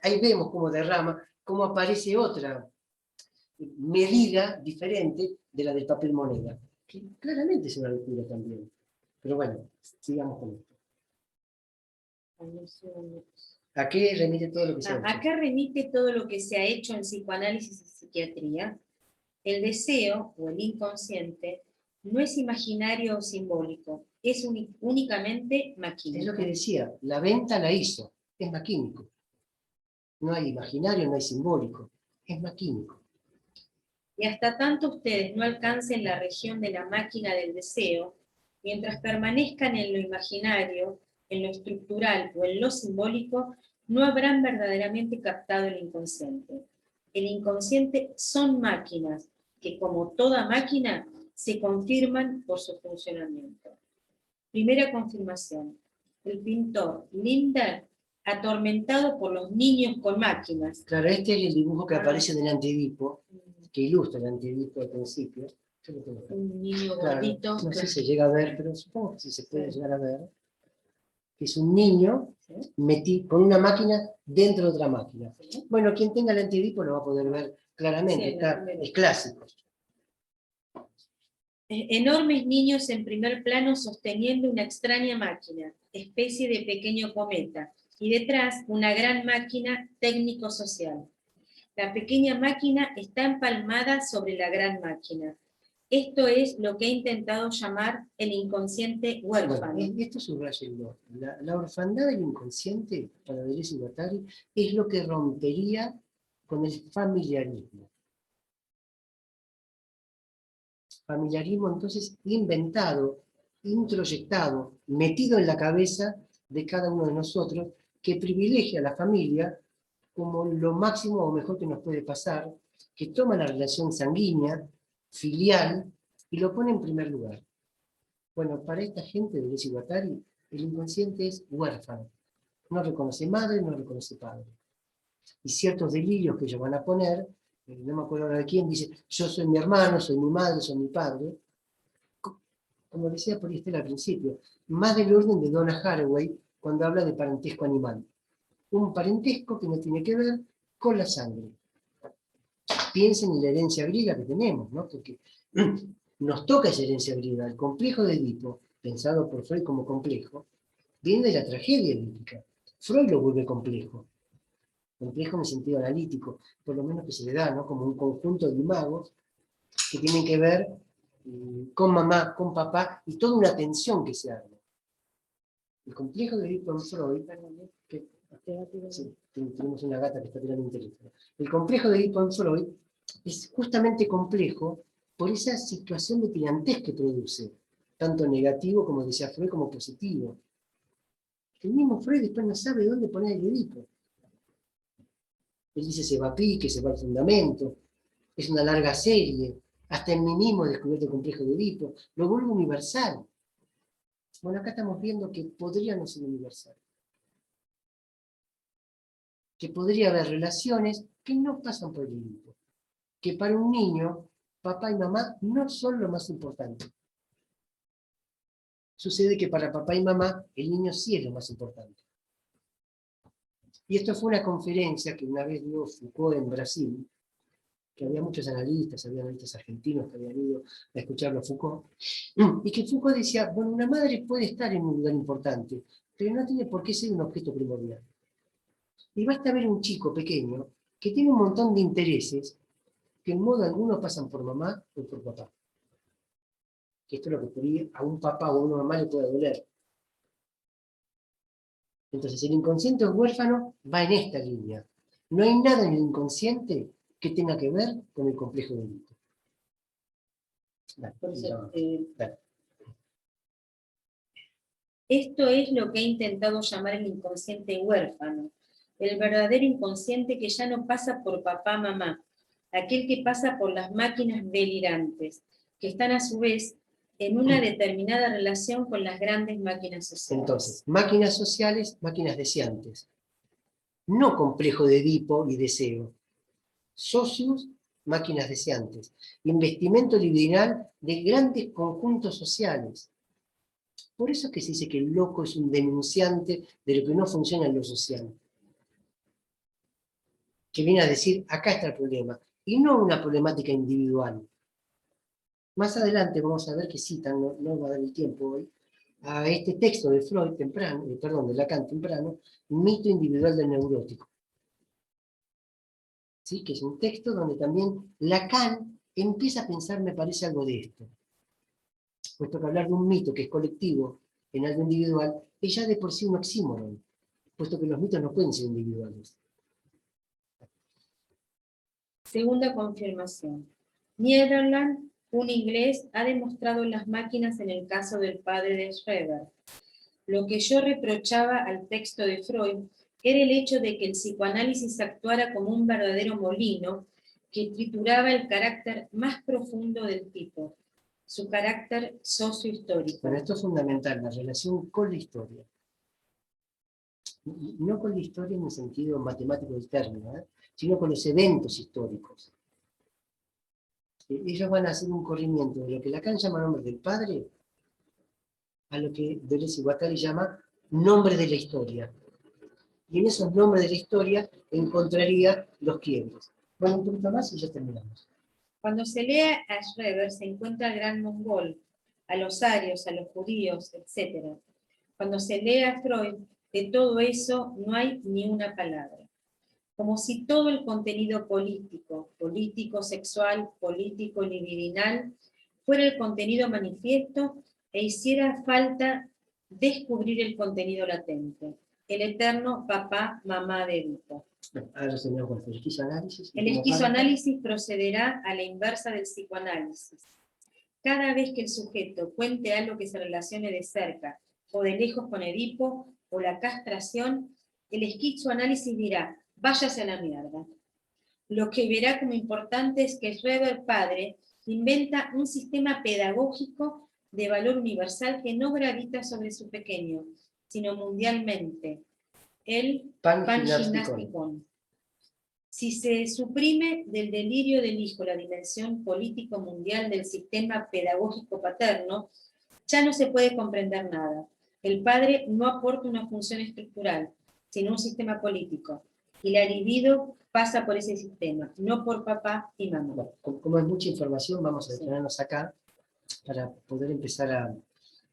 Ahí vemos cómo derrama, cómo aparece otra medida diferente de la del papel moneda, que claramente es una locura también. Pero bueno, sigamos con esto. ¿A qué remite todo lo que se ha hecho? Acá remite todo lo que se ha hecho en psicoanálisis y psiquiatría. El deseo, o el inconsciente, no es imaginario o simbólico, es únicamente maquínico. Es lo que decía, la venta la hizo, es maquínico. No hay imaginario, no hay simbólico, es maquínico. Y hasta tanto ustedes no alcancen la región de la máquina del deseo, mientras permanezcan en lo imaginario, en lo estructural o en lo simbólico, no habrán verdaderamente captado el inconsciente. El inconsciente son máquinas que, como toda máquina, se confirman por su funcionamiento. Primera confirmación. El pintor Lindner, atormentado por los niños con máquinas. Claro, este es el dibujo que aparece en el Antiedipo, que ilustra el Antiedipo al principio. Yo lo tengo acá. Un niño Claro, gordito. no sé si se llega a ver, pero supongo que sí se puede llegar a ver. Que es un niño con una máquina dentro de otra máquina. Bueno, quien tenga el Antiedipo lo va a poder ver claramente, Sí, es clásico. Enormes niños en primer plano sosteniendo una extraña máquina, especie de pequeño cometa, y detrás una gran máquina técnico-social. La pequeña máquina está empalmada sobre la gran máquina. Esto es lo que he intentado llamar el inconsciente huérfano. Bueno, esto subrayenlo. La orfandad del inconsciente, para Deleuze y Guattari, es lo que rompería con el familiarismo. Familiarismo entonces inventado, introyectado, metido en la cabeza de cada uno de nosotros, que privilegia a la familia como lo máximo o mejor que nos puede pasar, que toma la relación sanguínea, filial, y lo pone en primer lugar. Bueno, para esta gente de Deleuze y Guattari, el inconsciente es huérfano. No reconoce madre, no reconoce padre. Y ciertos delirios que ellos van a poner, no me acuerdo ahora de quién, dice, yo soy mi hermano, soy mi madre, soy mi padre. Como decía por Estela al principio, más del orden de Donna Haraway cuando habla de parentesco animal. Un parentesco que no tiene que ver con la sangre. Piensen en la herencia griega que tenemos, ¿no? Porque nos toca esa herencia griega. El complejo de Edipo, pensado por Freud como complejo, viene de la tragedia edípica. Freud lo vuelve complejo. Complejo en el sentido analítico, por lo menos que se le da, ¿no? Como un conjunto de imagos que tienen que ver con mamá, con papá, y toda una tensión que se arma. El complejo de Edipo en Freud, sí, tenemos una gata que está tirando un teléfono. El complejo de Edipo en Freud es justamente complejo por esa situación de tirantez que produce, tanto negativo, como decía Freud, como positivo. El mismo Freud después no sabe dónde poner el Edipo. Él dice se va a pique, se va al fundamento, es una larga serie, hasta en mí mismo he descubierto el complejo de Edipo, lo vuelve universal. Bueno, acá estamos viendo que podría no ser universal. Que podría haber relaciones que no pasan por el Edipo. Que para un niño, papá y mamá no son lo más importante. Sucede que para papá y mamá, el niño sí es lo más importante. Y esto fue una conferencia que una vez dio Foucault en Brasil, que había muchos analistas, había analistas argentinos que habían ido a escucharlo a Foucault, y que Foucault decía, bueno, una madre puede estar en un lugar importante, pero no tiene por qué ser un objeto primordial. Y basta ver un chico pequeño que tiene un montón de intereses que en modo alguno pasan por mamá o por papá. Que esto es lo que podría a un papá o a una mamá le puede doler. Entonces el inconsciente huérfano va en esta línea. No hay nada en el inconsciente que tenga que ver con el complejo de Edipo. Por eso, Dale. esto es lo que he intentado llamar el inconsciente huérfano, el verdadero inconsciente que ya no pasa por papá, mamá, aquel que pasa por las máquinas delirantes, que están a su vez en una determinada relación con las grandes máquinas sociales. Entonces, máquinas sociales, máquinas deseantes. No complejo de Edipo y deseo. Socios, máquinas deseantes. Investimento libidinal de grandes conjuntos sociales. Por eso es que se dice que el loco es un denunciante de lo que no funciona en lo social. Que viene a decir, acá está el problema, y no una problemática individual. Más adelante vamos a ver que citan, no va a dar el tiempo hoy, a este texto de Freud temprano, de Lacan temprano, Mito individual del neurótico. ¿Sí? Que es un texto donde también Lacan empieza a pensar, me parece, algo de esto. Puesto que hablar de un mito que es colectivo en algo individual, es ya de por sí un oxímoron, puesto que los mitos no pueden ser individuales. Segunda confirmación. Niederland, un inglés, ha demostrado las máquinas en el caso del padre de Schreber. Lo que yo reprochaba al texto de Freud era el hecho de que el psicoanálisis actuara como un verdadero molino que trituraba el carácter más profundo del tipo, su carácter sociohistórico. Bueno, esto es fundamental, la relación con la historia. No con la historia en el sentido matemático del término, sino con los eventos históricos. Ellos van a hacer un corrimiento de lo que Lacan llama nombre del padre a lo que Deleuze y Guattari llama nombre de la historia. Y en esos nombres de la historia encontraría los quiebres. Bueno, un poquito más y ya terminamos. Cuando se lee a Schreber se encuentra al gran mongol, a los arios, a los judíos, etc. Cuando se lee a Freud, de todo eso no hay ni una palabra. Como si todo el contenido político, sexual, político, libidinal, fuera el contenido manifiesto e hiciera falta descubrir el contenido latente, el eterno papá, mamá de Edipo. Ahora se me con el esquizoanálisis. El esquizoanálisis procederá a la inversa del psicoanálisis. Cada vez que el sujeto cuente algo que se relacione de cerca o de lejos con Edipo o la castración, el esquizoanálisis dirá, váyase a la mierda. Lo que verá como importante es que Schreber padre inventa un sistema pedagógico de valor universal que no gravita sobre su pequeño, sino mundialmente, el Pangymnastikon. Si se suprime del delirio del hijo la dimensión político mundial del sistema pedagógico paterno, ya no se puede comprender nada. El padre no aporta una función estructural, sino un sistema político. Y la libido pasa por ese sistema, no por papá y mamá. Bueno, como es mucha información, vamos a detenernos acá para poder empezar a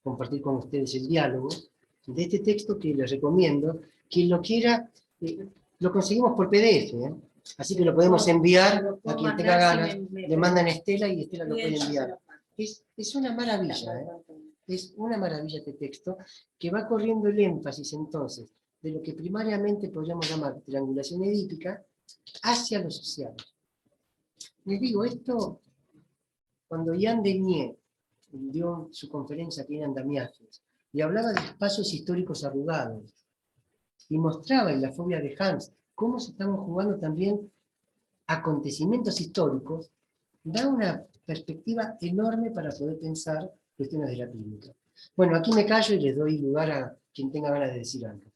compartir con ustedes el diálogo de este texto que les recomiendo. Quien lo quiera, lo conseguimos por PDF, así que lo podemos enviar a quien tenga ganas. Le mandan a Estela y Estela lo puede enviar. Es una maravilla, ¿eh? Es una maravilla este texto que va corriendo el énfasis entonces de lo que primariamente podríamos llamar triangulación edípica hacia lo social. Les digo, esto, cuando Ian Denier dio su conferencia aquí en Andamiajes y hablaba de espacios históricos arrugados y mostraba en la fobia de Hans cómo se estaban jugando también acontecimientos históricos, da una perspectiva enorme para poder pensar cuestiones de la clínica. Bueno, aquí me callo y les doy lugar a quien tenga ganas de decir algo.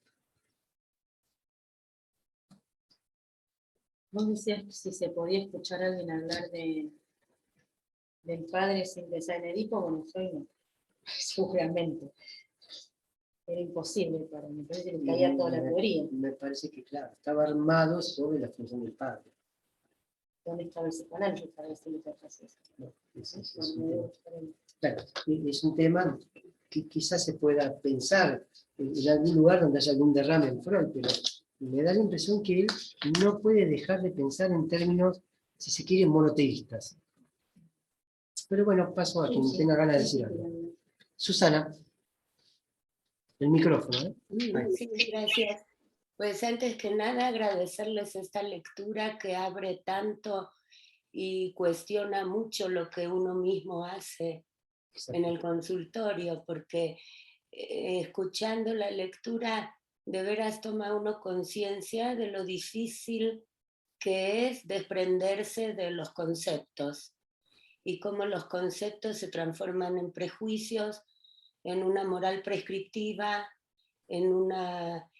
Vos decías si se podía escuchar a alguien hablar del padre sin pensar en Edipo. Bueno, soy no. Seguramente. Era imposible para mí, me parece que caía toda la teoría. Me parece que, claro, estaba armado sobre la función del padre. ¿Dónde estaba el psicoanálisis para decirle que hace eso? No, es Bueno, un me tema. debo estar en- Claro, es un tema que quizás se pueda pensar en algún lugar donde haya algún derrame en Freud, pero me da la impresión que él no puede dejar de pensar en términos, si se quiere, monoteístas. Pero bueno, paso a quien tenga ganas de decir algo. Susana, el micrófono, ¿eh? Ahí. Sí, gracias. Pues antes que nada agradecerles esta lectura que abre tanto y cuestiona mucho lo que uno mismo hace en el consultorio, porque escuchando la lectura de veras toma uno conciencia de lo difícil que es desprenderse de los conceptos y cómo los conceptos se transforman en prejuicios, en una moral prescriptiva, en una...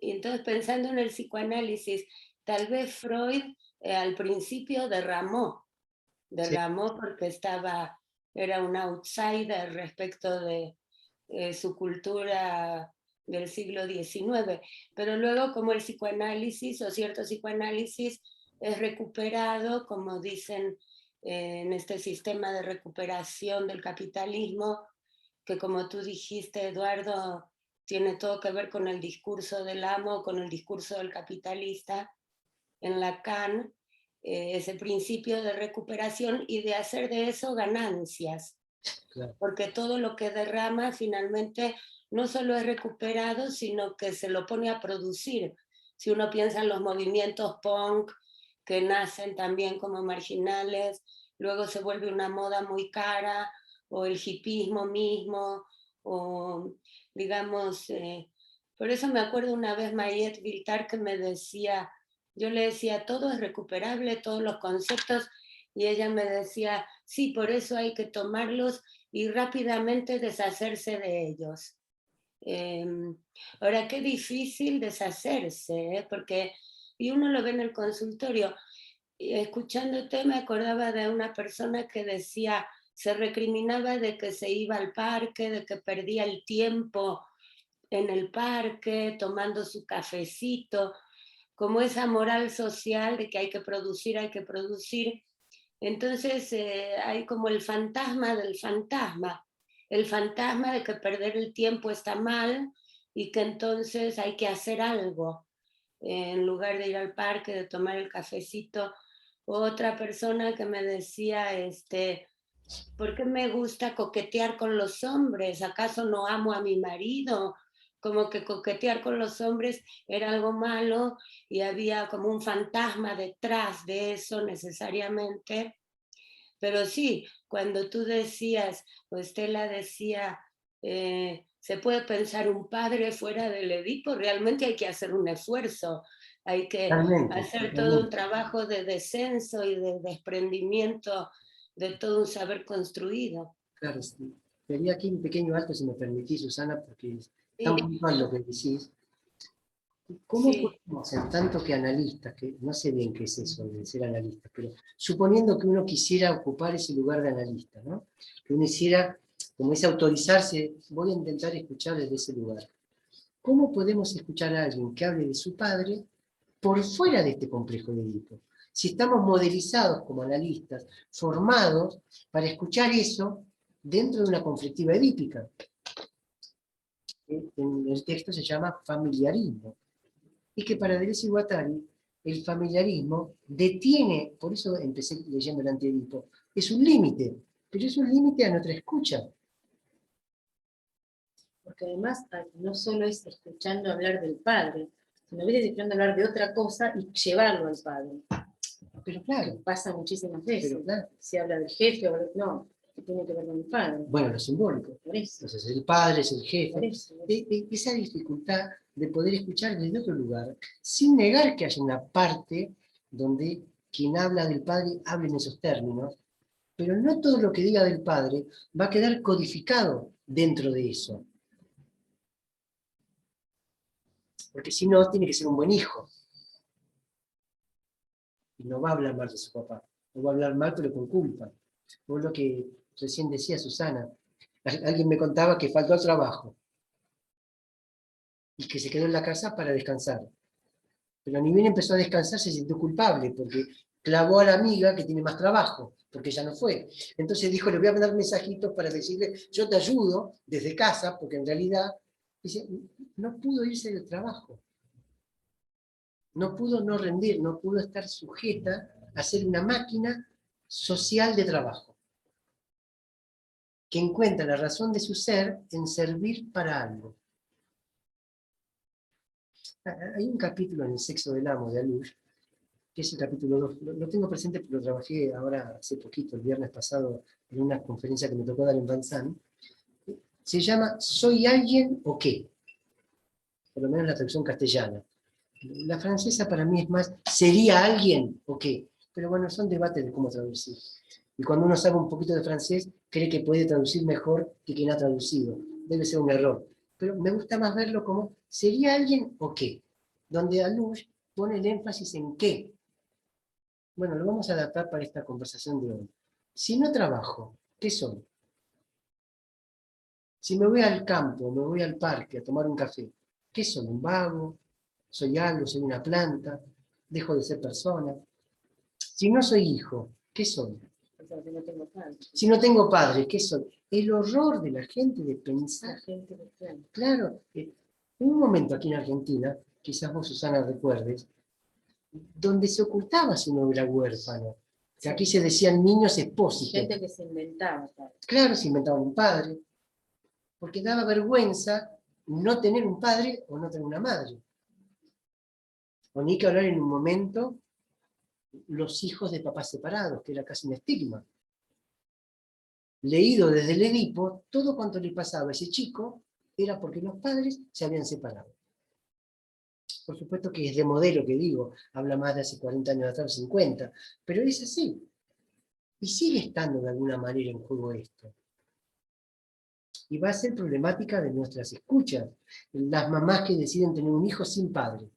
Y entonces pensando en el psicoanálisis, tal vez Freud al principio derramó porque era un outsider respecto de su cultura del siglo XIX, pero luego como el psicoanálisis o cierto psicoanálisis es recuperado, como dicen en este sistema de recuperación del capitalismo, que como tú dijiste, Eduardo, tiene todo que ver con el discurso del amo, con el discurso del capitalista, en Lacan, ese principio de recuperación y de hacer de eso ganancias. Claro. Porque todo lo que derrama finalmente no solo es recuperado, sino que se lo pone a producir. Si uno piensa en los movimientos punk, que nacen también como marginales, luego se vuelve una moda muy cara, o el hipismo mismo, o digamos, por eso me acuerdo una vez Mariette Viltar que me decía, yo le decía, todo es recuperable, todos los conceptos, y ella me decía, sí, por eso hay que tomarlos y rápidamente deshacerse de ellos. Ahora, qué difícil deshacerse, porque, y uno lo ve en el consultorio, escuchándote me acordaba de una persona que decía, se recriminaba de que se iba al parque, de que perdía el tiempo en el parque, tomando su cafecito, como esa moral social de que hay que producir, entonces hay como el fantasma del fantasma, el fantasma de que perder el tiempo está mal y que entonces hay que hacer algo, en lugar de ir al parque, de tomar el cafecito. Otra persona que me decía, ¿por qué me gusta coquetear con los hombres? ¿Acaso no amo a mi marido? Como que coquetear con los hombres era algo malo y había como un fantasma detrás de eso necesariamente. Pero sí, cuando tú decías, o Estela decía, se puede pensar un padre fuera del Edipo, realmente hay que hacer un esfuerzo, hay que hacer todo un trabajo de descenso y de desprendimiento de todo un saber construido. Claro, sí. Quería aquí un pequeño alto, si me permitís, Susana, porque está muy puntual lo que decís. ¿Cómo podemos, en tanto que analistas, que no sé bien qué es eso de ser analistas, pero suponiendo que uno quisiera ocupar ese lugar de analista, ¿no? Que uno hiciera, como dice, autorizarse, voy a intentar escuchar desde ese lugar. ¿Cómo podemos escuchar a alguien que hable de su padre por fuera de este complejo de Edipo? Si estamos modelizados como analistas, formados para escuchar eso dentro de una conflictiva edípica. En el texto se llama familiarismo. Y que para Deleuze y Guattari el familiarismo detiene, por eso empecé leyendo el antiedipo, es un límite, pero es un límite a nuestra escucha. Porque además no solo es escuchando hablar del padre, sino a veces escuchando hablar de otra cosa y llevarlo al padre. Pero claro, Pasa muchísimas veces. pero claro. Se habla del jefe, no, que tiene que ver con el padre. Bueno, lo simbólico. Por eso. Entonces, el padre es el Por jefe. eso. Esa dificultad de poder escuchar desde otro lugar, sin negar que haya una parte donde quien habla del padre hable en esos términos, pero no todo lo que diga del padre va a quedar codificado dentro de eso. Porque si no, tiene que ser un buen hijo. Y no va a hablar mal de su papá. No va a hablar mal, pero con culpa. Por lo que recién decía Susana. Alguien me contaba que faltó al trabajo. Y que se quedó en la casa para descansar. Pero ni bien empezó a descansar, se sintió culpable, porque clavó a la amiga que tiene más trabajo, porque ella no fue. Entonces dijo, le voy a mandar mensajitos para decirle, yo te ayudo desde casa, porque en realidad, dice, no pudo irse del trabajo. No pudo no rendir, no pudo estar sujeta a ser una máquina social de trabajo, que encuentra la razón de su ser en servir para algo. Hay un capítulo en El sexo del amo de Alush, que es el capítulo 2, lo tengo presente porque lo trabajé ahora hace poquito, el viernes pasado, en una conferencia que me tocó dar en Banzán. Se llama ¿Soy alguien o qué? Por lo menos en la traducción castellana. La francesa para mí es más ¿sería alguien o qué? Pero bueno, son debates de cómo traducir. Y cuando uno sabe un poquito de francés, cree que puede traducir mejor que quien ha traducido. Debe ser un error. Pero me gusta más verlo como ¿sería alguien o qué? Donde Alush pone el énfasis en qué. Bueno, lo vamos a adaptar para esta conversación de hoy. Si no trabajo, ¿qué soy? Si me voy al campo, me voy al parque a tomar un café, ¿qué soy? ¿Un vago? ¿Soy algo? ¿Soy una planta? ¿Dejo de ser persona? Si no soy hijo, ¿qué soy? Porque no tengo padre. Si no tengo padre, ¿qué soy? El horror de la gente de pensar. La gente que claro. Claro, hubo un momento aquí en Argentina, quizás vos, Susana, recuerdes, donde se ocultaba si no era huérfano. Que aquí se decían niños expósitos. Gente que se inventaba. Claro, se inventaban un padre, porque daba vergüenza no tener un padre o no tener una madre. O ni que hablar en un momento los hijos de papás separados, que era casi un estigma. Leído desde el Edipo, todo cuanto le pasaba a ese chico era porque los padres se habían separado. Por supuesto que es de modelo que digo, habla más de hace 40 años atrás, 50, pero es así. Y sigue estando de alguna manera en juego esto. Y va a ser problemática de nuestras escuchas, las mamás que deciden tener un hijo sin padre.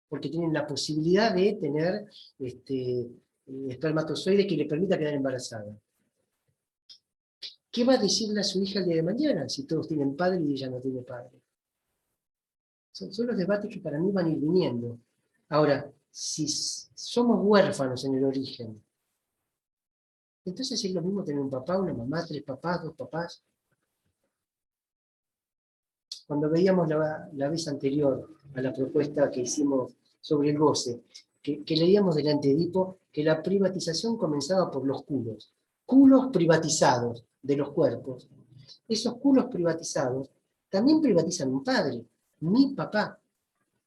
Porque tienen la posibilidad de tener espermatozoides que le permita quedar embarazada. ¿Qué va a decirle a su hija el día de mañana si todos tienen padre y ella no tiene padre? Son los debates que para mí van a ir viniendo. Ahora, si somos huérfanos en el origen, entonces es lo mismo tener un papá, una mamá, 3 papás, 2 papás. Cuando veíamos la vez anterior a la propuesta que hicimos sobre el goce, que leíamos delante de Edipo, que la privatización comenzaba por los culos privatizados de los cuerpos. Esos culos privatizados también privatizan un padre, mi papá,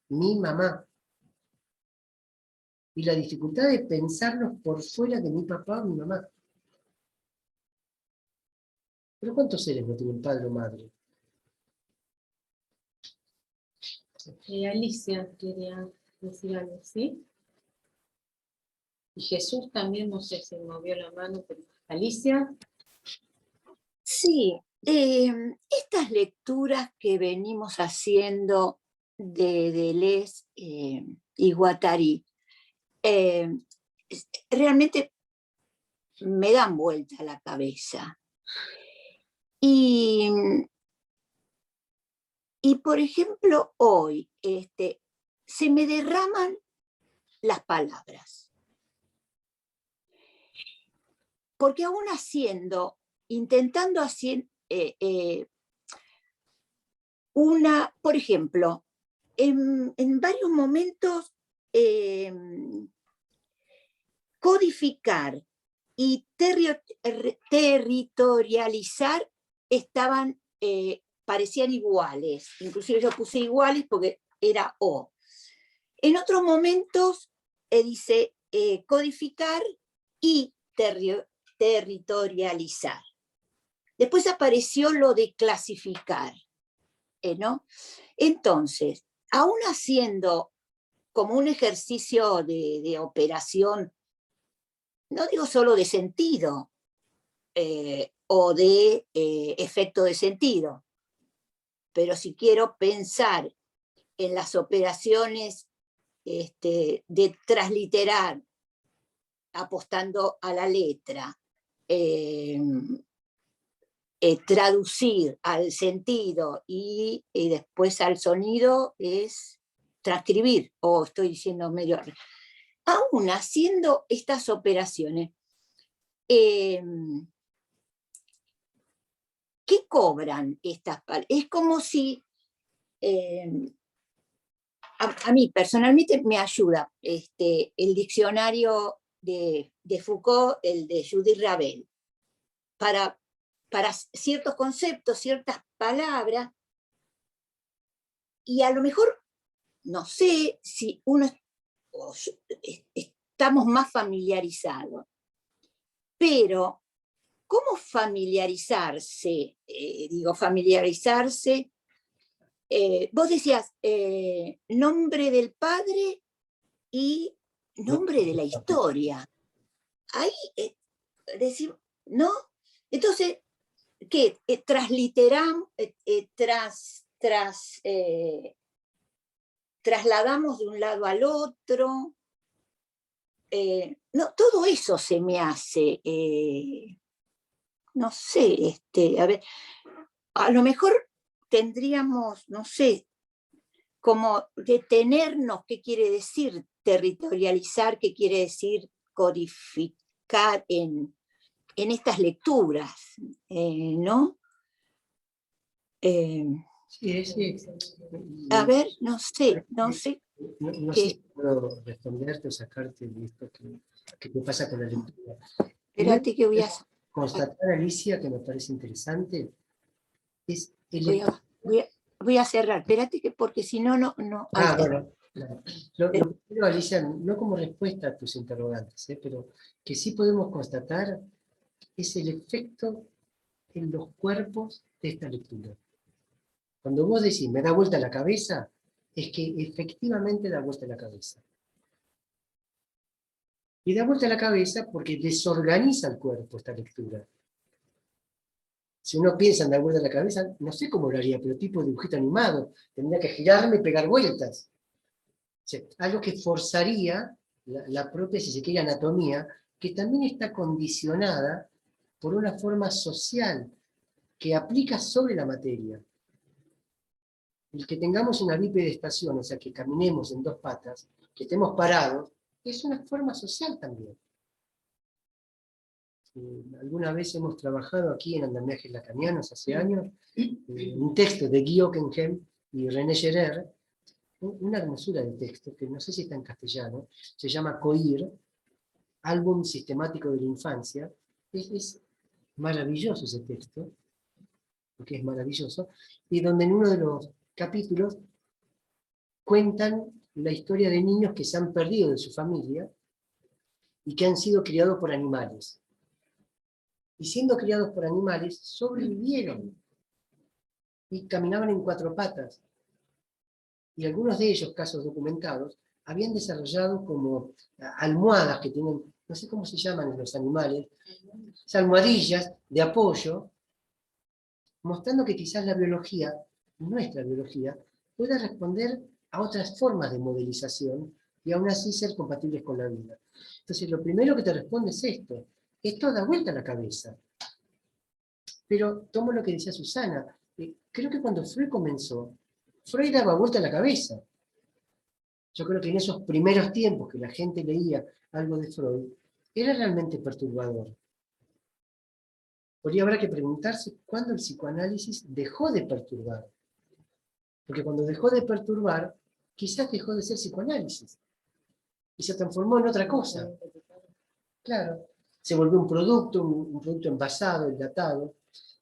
mi mamá. Y la dificultad de pensarlos por fuera de mi papá o mi mamá. ¿Pero cuántos seres no tienen padre o madre? Alicia quería decir algo, ¿sí? Y Jesús también, no sé si movió la mano, pero Alicia. Sí, estas lecturas que venimos haciendo de Deleuze y Guattari realmente me dan vuelta a la cabeza. Y por ejemplo, hoy se me derraman las palabras. Porque aún intentando hacer por ejemplo, en varios momentos codificar y territorializar estaban, parecían iguales. Inclusive yo puse iguales porque era O. En otros momentos dice codificar y territorializar. Después apareció lo de clasificar, ¿no? Entonces, aún haciendo como un ejercicio de operación, no digo solo de sentido o de efecto de sentido, pero si quiero pensar en las operaciones de transliterar, apostando a la letra, traducir al sentido y después al sonido es transcribir, o estoy diciendo medio... Aún haciendo estas operaciones, ¿qué cobran estas palabras? Es como si... a mí personalmente me ayuda el diccionario de Foucault, el de Judith Ravel, para ciertos conceptos, ciertas palabras, y a lo mejor, no sé si estamos más familiarizados, pero ¿cómo familiarizarse? Familiarizarse, vos decías nombre del padre y nombre de la historia. Ahí decimos, ¿no? Entonces, ¿qué? Transliteramos, trasladamos de un lado al otro. No, todo eso se me hace, no sé, a ver, a lo mejor tendríamos, no sé, como detenernos, ¿qué quiere decir territorializar? ¿Qué quiere decir codificar en estas lecturas? ¿No? Sí. A ver, no sé. No sé si puedo responderte o sacarte de esto que te pasa con la lectura. Espérate que voy a... Constatar, Alicia, que me parece interesante, es voy a cerrar, espérate que porque si no, no. Bueno, claro. Lo primero, Alicia, no como respuesta a tus interrogantes, pero que sí podemos constatar es el efecto en los cuerpos de esta lectura. Cuando vos decís, me da vuelta la cabeza, es que efectivamente da vuelta la cabeza. Y da vuelta la cabeza porque desorganiza el cuerpo esta lectura. Si uno piensa en dar vuelta la cabeza, no sé cómo lo haría, pero tipo dibujito animado, tendría que girarme y pegar vueltas. O sea, algo que forzaría la propia, si se quiere, anatomía, que también está condicionada por una forma social que aplica sobre la materia. El que tengamos una bipedestación, o sea, que caminemos en dos patas, que estemos parados, es una forma social también. Alguna vez hemos trabajado aquí en Andamiajes Lacanianos, hace años, un texto de Guy Ockenheim y René Gerer, una hermosura de texto, que no sé si está en castellano, se llama COIR, Álbum Sistemático de la Infancia. Es maravilloso ese texto, porque es maravilloso, y donde en uno de los capítulos cuentan la historia de niños que se han perdido de su familia y que han sido criados por animales. Y siendo criados por animales, sobrevivieron y caminaban en cuatro patas. Y algunos de ellos, casos documentados, habían desarrollado como almohadas que tienen, no sé cómo se llaman los animales, almohadillas de apoyo, mostrando que quizás la biología, nuestra biología, pueda responder a otras formas de modelización y aún así ser compatibles con la vida. Entonces, lo primero que te responde es esto da vuelta a la cabeza. Pero tomo lo que decía Susana, creo que cuando Freud comenzó, Freud daba vuelta a la cabeza. Yo creo que en esos primeros tiempos que la gente leía algo de Freud, era realmente perturbador. Podría haber que preguntarse cuándo el psicoanálisis dejó de perturbar. Porque cuando dejó de perturbar, quizás dejó de ser psicoanálisis. Y se transformó en otra cosa. Claro. se volvió un producto envasado, enlatado.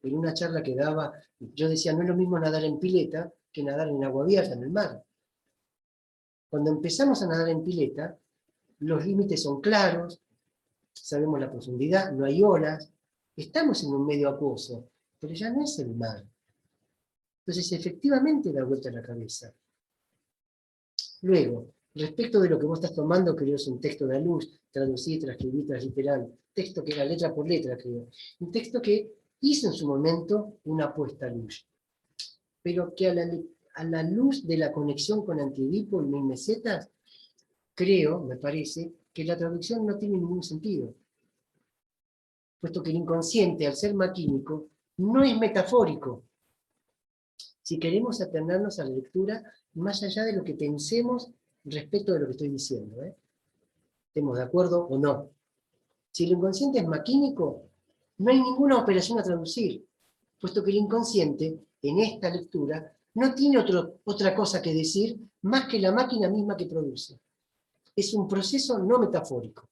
En una charla que daba, yo decía, no es lo mismo nadar en pileta que nadar en agua abierta, en el mar. Cuando empezamos a nadar en pileta, los límites son claros, sabemos la profundidad, no hay olas, estamos en un medio acuoso, pero ya no es el mar. Entonces, efectivamente da vuelta la cabeza. Luego, respecto de lo que vos estás tomando, creo es un texto de Luz, traducí, transcribí, transliteral, texto que era letra por letra, creo. Un texto que hizo en su momento una apuesta a Luz, pero que a la luz de la conexión con Antiedipo y Mil Mesetas, creo, me parece, que la traducción no tiene ningún sentido. Puesto que el inconsciente, al ser maquínico, no es metafórico. Si queremos atenernos a la lectura, más allá de lo que pensemos respecto de lo que estoy diciendo, ¿estemos de acuerdo o no? Si el inconsciente es maquínico, no hay ninguna operación a traducir, puesto que el inconsciente, en esta lectura, no tiene otra cosa que decir más que la máquina misma que produce. Es un proceso no metafórico.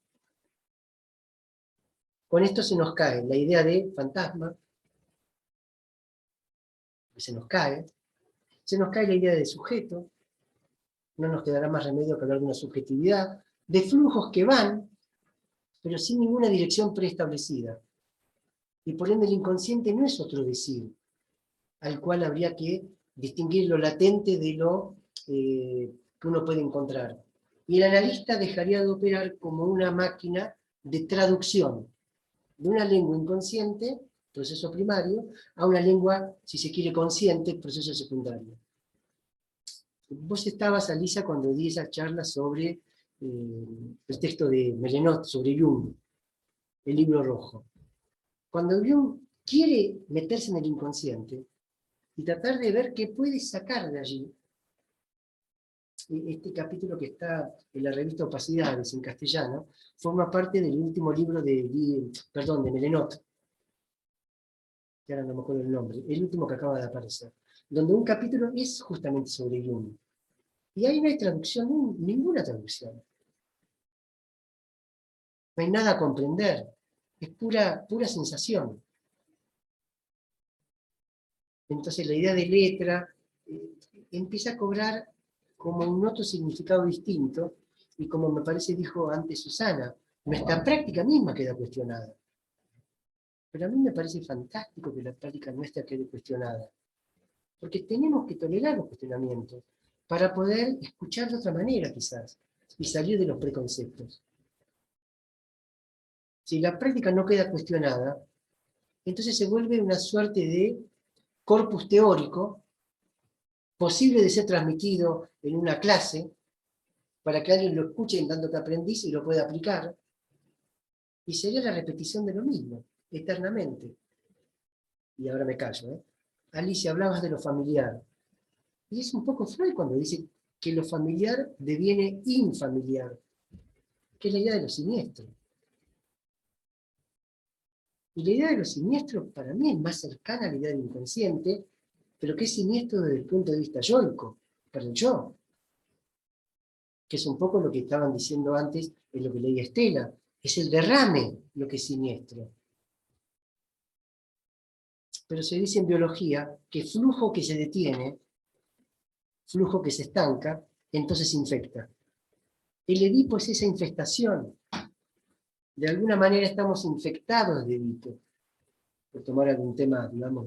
Con esto se nos cae la idea de fantasma, se nos cae la idea de sujeto, no nos quedará más remedio que hablar de una subjetividad, de flujos que van, pero sin ninguna dirección preestablecida. Y por ende el inconsciente no es otro decir, al cual habría que distinguir lo latente de lo que uno puede encontrar. Y el analista dejaría de operar como una máquina de traducción de una lengua inconsciente, proceso primario, a una lengua, si se quiere, consciente, proceso secundario. Vos estabas, Alicia, cuando di esa charla sobre el texto de Melenot, sobre Jung, el libro rojo. Cuando Jung quiere meterse en el inconsciente y tratar de ver qué puede sacar de allí, este capítulo que está en la revista Opacidades, en castellano, forma parte del último libro de Melenot, que ahora no me acuerdo el nombre, el último que acaba de aparecer, donde un capítulo es justamente sobre Jung. Y ahí no hay traducción, ninguna traducción. No hay nada a comprender, es pura sensación. Entonces la idea de letra empieza a cobrar como un otro significado distinto, y como me parece dijo antes Susana, nuestra práctica misma queda cuestionada. Pero a mí me parece fantástico que la práctica nuestra quede cuestionada, porque tenemos que tolerar los cuestionamientos para poder escuchar de otra manera quizás, y salir de los preconceptos. Si la práctica no queda cuestionada, entonces se vuelve una suerte de corpus teórico, posible de ser transmitido en una clase, para que alguien lo escuche en tanto que aprendiz y lo pueda aplicar, y sería la repetición de lo mismo, eternamente. Y ahora me callo, Alicia, hablabas de lo familiar, y es un poco Freud cuando dice que lo familiar deviene infamiliar, que es la idea de lo siniestro. Y la idea de lo siniestro para mí es más cercana a la idea del inconsciente, pero que es siniestro desde el punto de vista yoico, para el yo. Que es un poco lo que estaban diciendo antes en lo que leía Estela. Es el derrame lo que es siniestro. Pero se dice en biología que flujo que se detiene, flujo que se estanca, entonces infecta. El Edipo es esa infestación. De alguna manera estamos infectados de Edipo. Por tomar algún tema, digamos,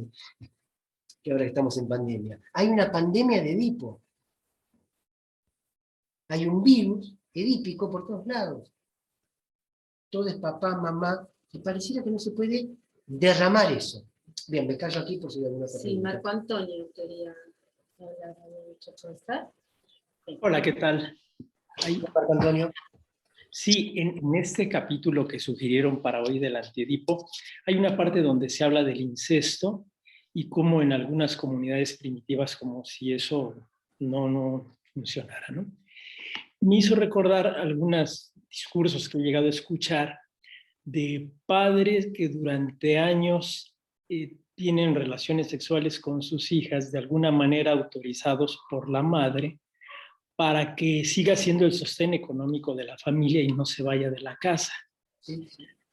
que ahora estamos en pandemia. Hay una pandemia de Edipo. Hay un virus edípico por todos lados. Todo es papá, mamá, y pareciera que no se puede derramar eso. Bien, me callo aquí por si hay alguna otra Sí, pregunta. Marco Antonio quería hablar. ¿Está? Hola, ¿qué tal? Marco Antonio. Sí, en este capítulo que sugirieron para hoy del Antiedipo, hay una parte donde se habla del incesto y cómo en algunas comunidades primitivas, como si eso no funcionara, ¿no? Me hizo recordar algunos discursos que he llegado a escuchar de padres que durante años tienen relaciones sexuales con sus hijas, de alguna manera autorizados por la madre, para que siga siendo el sostén económico de la familia y no se vaya de la casa. Sí.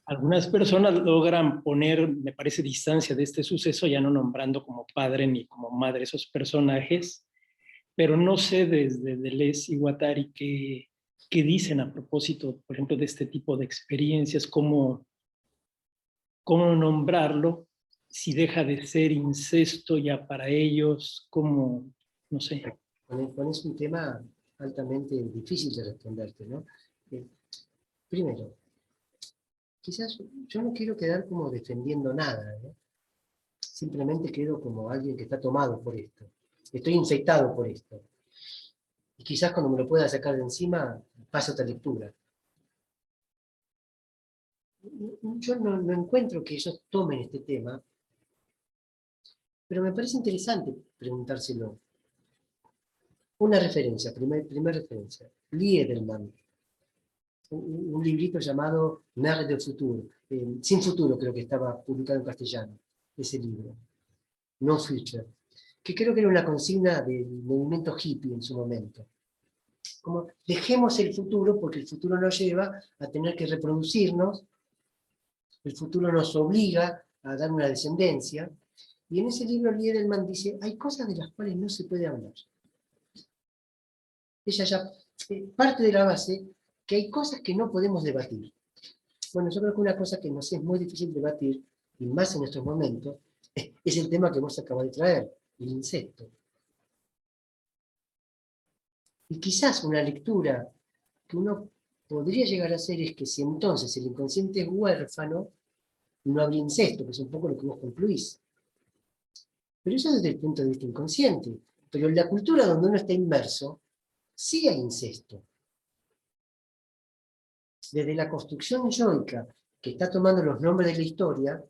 Algunas personas logran poner, me parece, distancia de este suceso, ya no nombrando como padre ni como madre esos personajes, pero no sé desde Deleuze y Guattari qué dicen a propósito, por ejemplo, de este tipo de experiencias, cómo nombrarlo, si deja de ser incesto ya para ellos, cómo, no sé. Pones un tema altamente difícil de responderte, ¿no? Primero, quizás yo no quiero quedar como defendiendo nada, ¿no? Simplemente quedo como alguien que está tomado por esto. Estoy infectado por esto. Y quizás cuando me lo pueda sacar de encima, pase otra lectura. Yo no encuentro que ellos tomen este tema, pero me parece interesante preguntárselo. Una referencia, primer referencia. Lee Edelman, un librito llamado Mer de Futuro, Sin Futuro creo que estaba publicado en castellano, ese libro, No Future, que creo que era una consigna del movimiento hippie en su momento. Como dejemos el futuro porque el futuro nos lleva a tener que reproducirnos, el futuro nos obliga a dar una descendencia, y en ese libro Lee Edelman dice, hay cosas de las cuales no se puede hablar. Ella ya parte de la base que hay cosas que no podemos debatir. Bueno, yo creo que una cosa que nos es muy difícil debatir, y más en estos momentos, es el tema que vos acabas de traer, el incesto. Y quizás una lectura que uno podría llegar a hacer es que si entonces el inconsciente es huérfano, no habría incesto, que es un poco lo que vos concluís. Pero eso desde el punto de vista inconsciente. Pero en la cultura donde uno está inmerso, sí hay incesto. Desde la construcción yoica, que está tomando los nombres de la historia,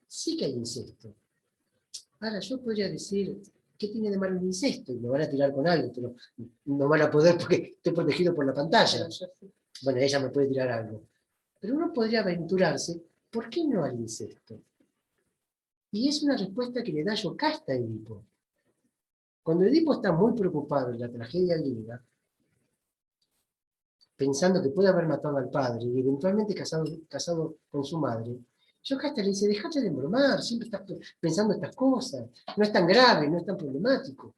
sí que hay incesto. Ahora, yo podría decir, ¿qué tiene de malo el incesto? Y me van a tirar con algo, pero no van a poder porque estoy protegido por la pantalla. Bueno, ella me puede tirar algo. Pero uno podría aventurarse, ¿por qué no al incesto? Y es una respuesta que le da Yocasta a Edipo. Cuando Edipo está muy preocupado en la tragedia griega, pensando que puede haber matado al padre y eventualmente casado con su madre, Yocasta le dice, dejate de bromar, siempre estás pensando estas cosas, no es tan grave, no es tan problemático.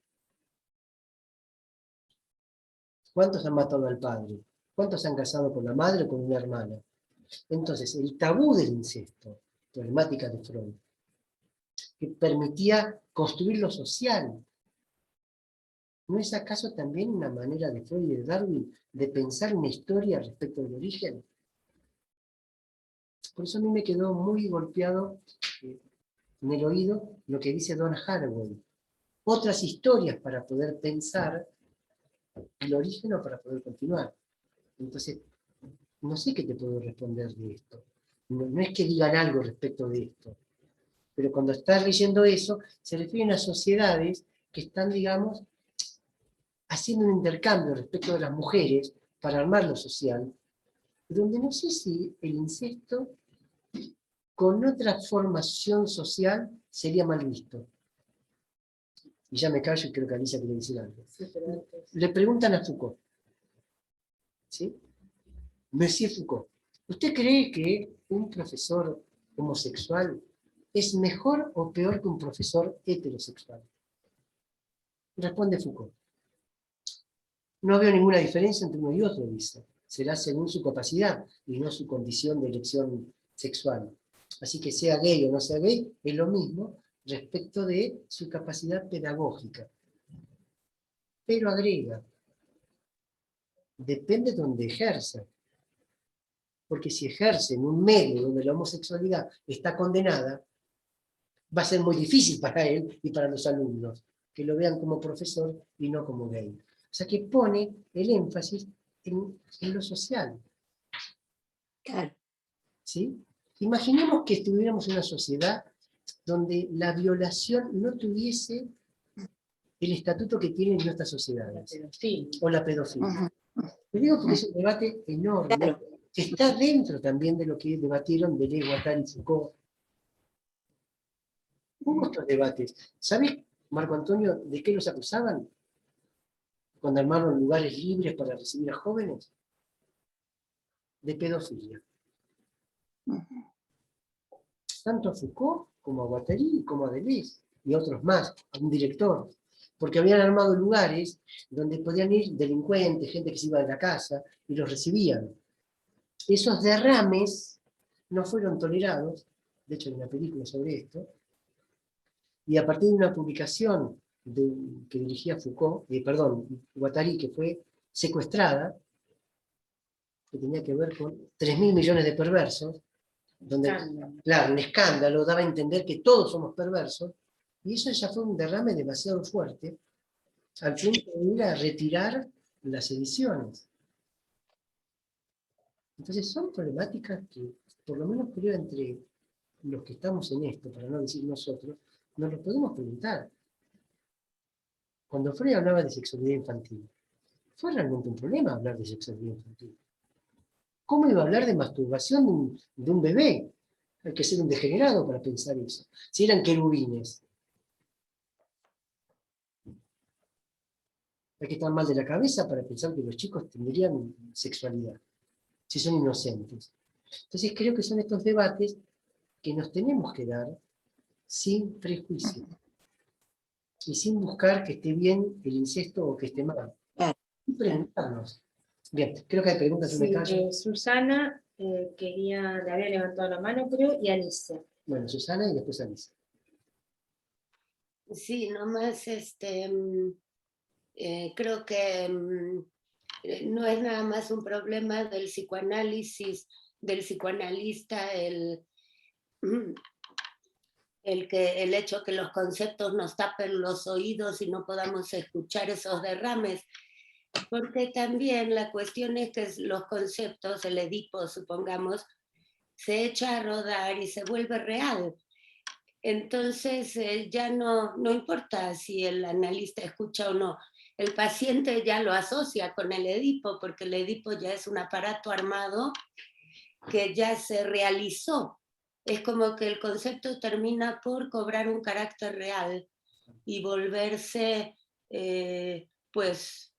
¿Cuántos han matado al padre? ¿Cuántos se han casado con la madre o con una hermana? Entonces, el tabú del incesto, problemática de Freud, que permitía construir lo social, ¿no es acaso también una manera de Freud y de Darwin de pensar una historia respecto del origen? Por eso a mí me quedó muy golpeado en el oído lo que dice Donna Haraway. Otras historias para poder pensar el origen o para poder continuar. Entonces, no sé qué te puedo responder de esto. No es que digan algo respecto de esto. Pero cuando estás leyendo eso, se refieren a sociedades que están, digamos, haciendo un intercambio respecto de las mujeres para armar lo social, donde no sé si el incesto con otra formación social sería mal visto. Y ya me callo y creo que Alicia quiere decir algo. Le preguntan a Foucault, ¿sí? Monsieur Foucault, ¿usted cree que un profesor homosexual es mejor o peor que un profesor heterosexual? Responde Foucault. No veo ninguna diferencia entre uno y otro, dice. Será según su capacidad y no su condición de elección sexual. Así que sea gay o no sea gay, es lo mismo respecto de su capacidad pedagógica. Pero agrega, depende de donde ejerza. Porque si ejerce en un medio donde la homosexualidad está condenada, va a ser muy difícil para él y para los alumnos que lo vean como profesor y no como gay. O sea que pone el énfasis en lo social. Claro. ¿Sí? Imaginemos que estuviéramos en una sociedad donde la violación no tuviese el estatuto que tienen nuestras sociedades. O la pedofilia. Te digo porque es un debate enorme, Claro. que está dentro también de lo que debatieron Deleuze, Guattari y Foucault. Hubo estos debates. ¿Sabés, Marco Antonio, de qué los acusaban? Cuando armaron lugares libres para recibir a jóvenes. De pedofilia. tanto a Foucault como a Guattari como a Deleuze y a otros más, a un director, porque habían armado lugares donde podían ir delincuentes, gente que se iba de la casa, y los recibían. Esos derrames no fueron tolerados, de hecho hay una película sobre esto, y a partir de una publicación que dirigía Foucault, Guattari, que fue secuestrada, que tenía que ver con 3.000 millones de perversos, donde, claro, un escándalo daba a entender que todos somos perversos, y eso ya fue un derrame demasiado fuerte, al punto de ir a retirar las ediciones. Entonces son problemáticas que, por lo menos creo, entre los que estamos en esto, para no decir nosotros, nos lo podemos preguntar. Cuando Freud hablaba de sexualidad infantil, ¿fue realmente un problema hablar de sexualidad infantil? ¿Cómo iba a hablar de masturbación de un bebé? Hay que ser un degenerado para pensar eso. Si eran querubines. Hay que estar mal de la cabeza para pensar que los chicos tendrían sexualidad, si son inocentes. Entonces creo que son estos debates que nos tenemos que dar sin prejuicio y sin buscar que esté bien el incesto o que esté mal. Y preguntarnos. Bien, creo que hay preguntas en el caso. Susana le había levantado la mano, creo, y Alicia. Bueno, Susana y después Alicia. Sí, nomás creo que no es nada más un problema del psicoanálisis, del psicoanalista, el hecho que los conceptos nos tapen los oídos y no podamos escuchar esos derrames, porque también la cuestión es que los conceptos, el Edipo, supongamos, se echa a rodar y se vuelve real. Entonces ya no importa si el analista escucha o no, el paciente ya lo asocia con el Edipo, porque el Edipo ya es un aparato armado que ya se realizó. Es como que el concepto termina por cobrar un carácter real y volverse, pues,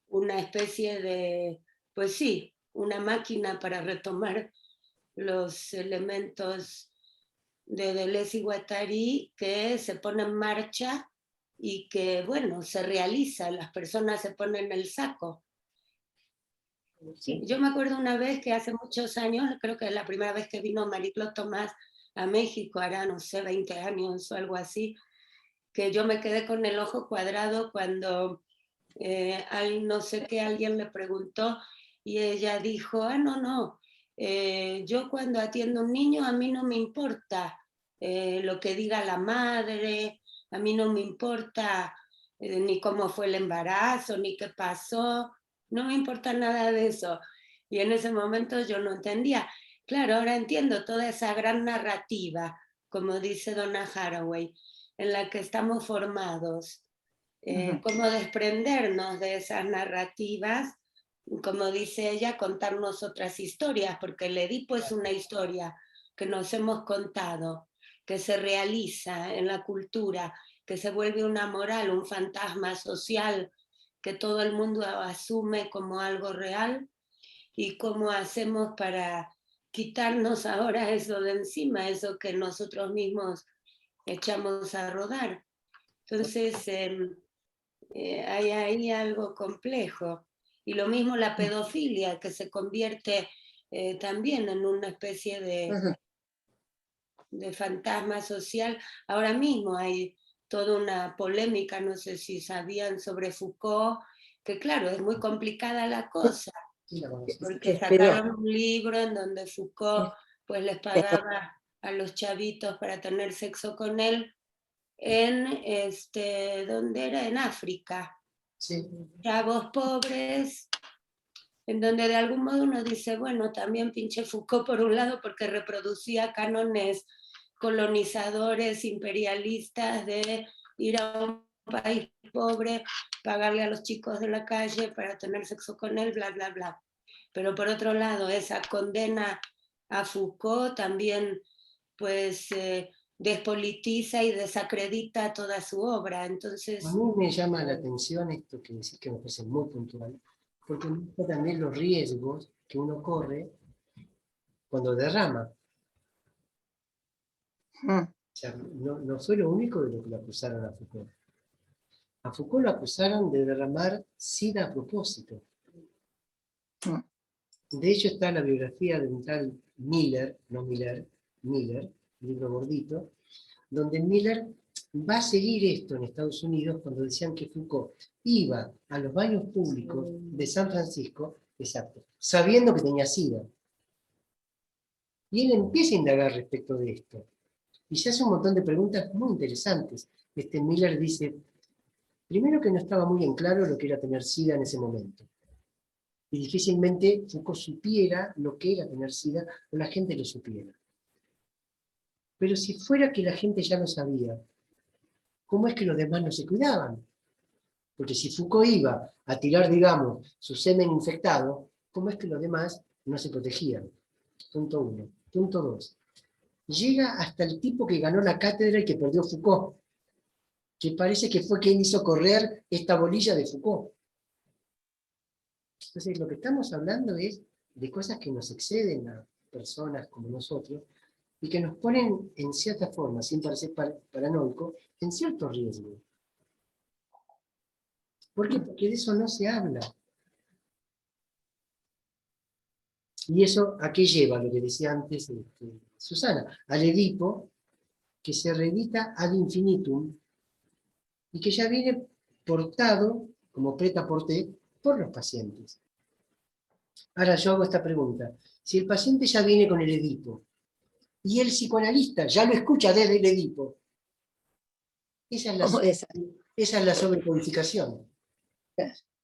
una especie de, pues sí, una máquina para retomar los elementos de Deleuze y Guattari que se pone en marcha y que, bueno, se realiza, las personas se ponen el saco. Sí, yo me acuerdo una vez que hace muchos años, creo que la primera vez que vino Marie-Claude Tomás a México, hará, no sé, 20 años o algo así, que yo me quedé con el ojo cuadrado cuando no sé qué, alguien le preguntó y ella dijo, no, yo cuando atiendo a un niño a mí no me importa lo que diga la madre, a mí no me importa ni cómo fue el embarazo, ni qué pasó, no me importa nada de eso. Y en ese momento yo no entendía. Claro, ahora entiendo toda esa gran narrativa, como dice Donna Haraway, en la que estamos formados. Cómo desprendernos de esas narrativas, como dice ella, contarnos otras historias, porque el Edipo es una historia que nos hemos contado, que se realiza en la cultura, que se vuelve una moral, un fantasma social que todo el mundo asume como algo real, y cómo hacemos para quitarnos ahora eso de encima, eso que nosotros mismos echamos a rodar. Entonces, hay ahí algo complejo. Y lo mismo la pedofilia, que se convierte también en una especie de fantasma social. Ahora mismo hay toda una polémica, no sé si sabían, sobre Foucault, que claro, es muy complicada la cosa, porque sacaron un libro en donde Foucault pues les pagaba a los chavitos para tener sexo con él, ¿dónde era? En África. Sí. Chavos pobres, en donde de algún modo uno dice, bueno, también pinche Foucault por un lado porque reproducía cánones colonizadores, imperialistas de ir a un país pobre, pagarle a los chicos de la calle para tener sexo con él, bla, bla, bla. Pero por otro lado, esa condena a Foucault también, pues, despolitiza y desacredita toda su obra. Entonces, a mí me llama la atención esto que decís, que me parece muy puntual, porque muestra también los riesgos que uno corre cuando derrama. Mm. O sea, no fue lo único de lo que lo acusaron a Foucault. A Foucault lo acusaron de derramar sida a propósito. De hecho está la biografía de un tal Miller, Miller, libro gordito, donde Miller va a seguir esto en Estados Unidos cuando decían que Foucault iba a los baños públicos de San Francisco, exacto, sabiendo que tenía sida. Y él empieza a indagar respecto de esto. Y se hace un montón de preguntas muy interesantes. Miller dice, primero que no estaba muy en claro lo que era tener sida en ese momento. Y difícilmente Foucault supiera lo que era tener sida o la gente lo supiera. Pero si fuera que la gente ya lo sabía, ¿cómo es que los demás no se cuidaban? Porque si Foucault iba a tirar, digamos, su semen infectado, ¿cómo es que los demás no se protegían? Punto 1. Punto 2. Llega hasta el tipo que ganó la cátedra y que perdió Foucault, que parece que fue quien hizo correr esta bolilla de Foucault. Entonces, lo que estamos hablando es de cosas que nos exceden a personas como nosotros y que nos ponen, en cierta forma, sin parecer paranoico, en cierto riesgo. ¿Por qué? Porque de eso no se habla. Y eso, ¿a qué lleva? Lo que decía antes Susana, al Edipo, que se reedita ad infinitum, y que ya viene portado, como prêt-à-porter, por los pacientes. Ahora yo hago esta pregunta. Si el paciente ya viene con el Edipo, y el psicoanalista ya lo escucha desde el Edipo, esa es la sobrecodificación.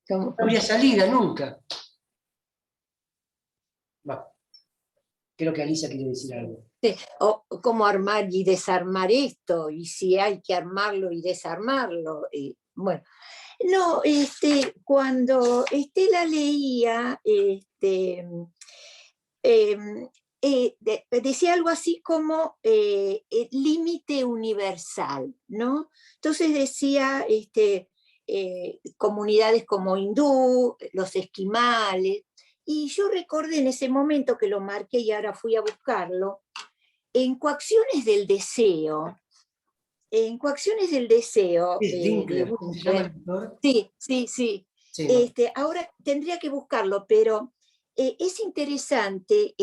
No habría salida nunca. Va. Creo que Alicia quiere decir algo. O cómo armar y desarmar esto, y si hay que armarlo y desarmarlo. Bueno, no, cuando Estela leía, decía algo así como el límite universal, ¿no? Entonces decía comunidades como hindú, los esquimales, y yo recordé en ese momento que lo marqué y ahora fui a buscarlo, en Coacciones del Deseo. En Coacciones del Deseo. ¿Es Winkler? ¿Cómo se llama el autor? Sí. Sí, no. Ahora tendría que buscarlo, pero es interesante,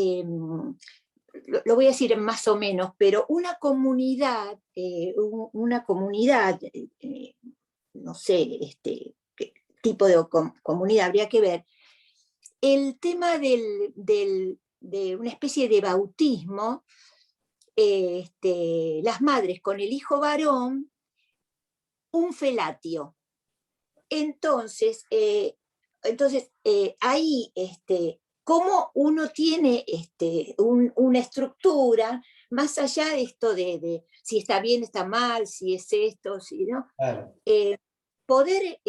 lo voy a decir más o menos, pero una comunidad, no sé, qué tipo de comunidad habría que ver, el tema de una especie de bautismo, las madres con el hijo varón, un felatio. Entonces ahí, cómo uno tiene una estructura, más allá de esto de si está bien, está mal, si es esto, si no, Claro. poder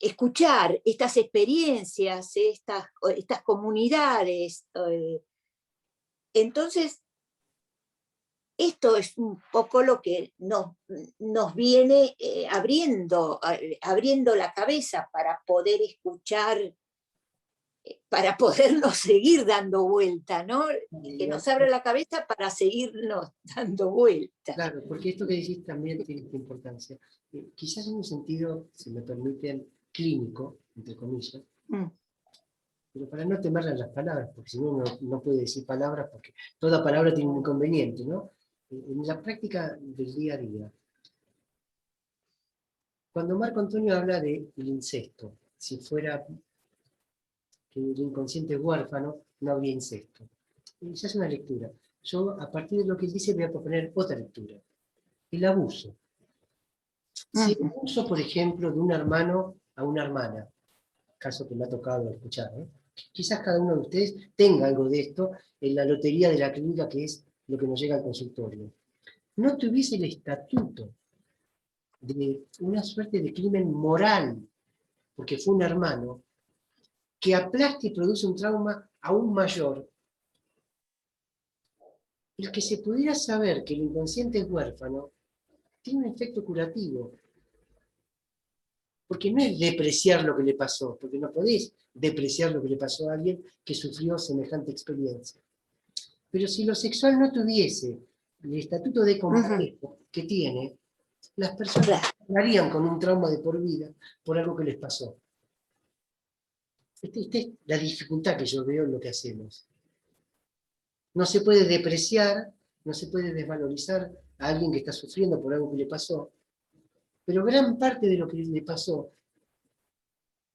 escuchar estas experiencias, estas comunidades. Entonces, esto es un poco lo que nos viene abriendo la cabeza para poder escuchar, para podernos seguir dando vuelta, ¿no? Que nos abre la cabeza para seguirnos dando vuelta. Claro, porque esto que decís también tiene esta importancia. Quizás en un sentido, si me permiten, clínico, entre comillas, pero para no temerle las palabras, porque si no, no puede decir palabras, porque toda palabra tiene un inconveniente, ¿no? En la práctica del día a día, cuando Marco Antonio habla del incesto, si fuera que el inconsciente es huérfano, no habría incesto. Esa es una lectura. Yo, a partir de lo que él dice, voy a proponer otra lectura. El abuso. Si el abuso, por ejemplo, de un hermano a una hermana, caso que me ha tocado escuchar, quizás cada uno de ustedes tenga algo de esto en la lotería de la clínica, que es lo que nos llega al consultorio. No tuviese el estatuto de una suerte de crimen moral, porque fue un hermano, que aplasta y produce un trauma aún mayor, el que se pudiera saber que el inconsciente es huérfano, tiene un efecto curativo. Porque no es depreciar lo que le pasó, porque no podés depreciar lo que le pasó a alguien que sufrió semejante experiencia. Pero si lo sexual no tuviese el estatuto de complejo que tiene, las personas estarían con un trauma de por vida por algo que les pasó. Esta es la dificultad que yo veo en lo que hacemos. No se puede depreciar, no se puede desvalorizar a alguien que está sufriendo por algo que le pasó, pero gran parte de lo que le pasó,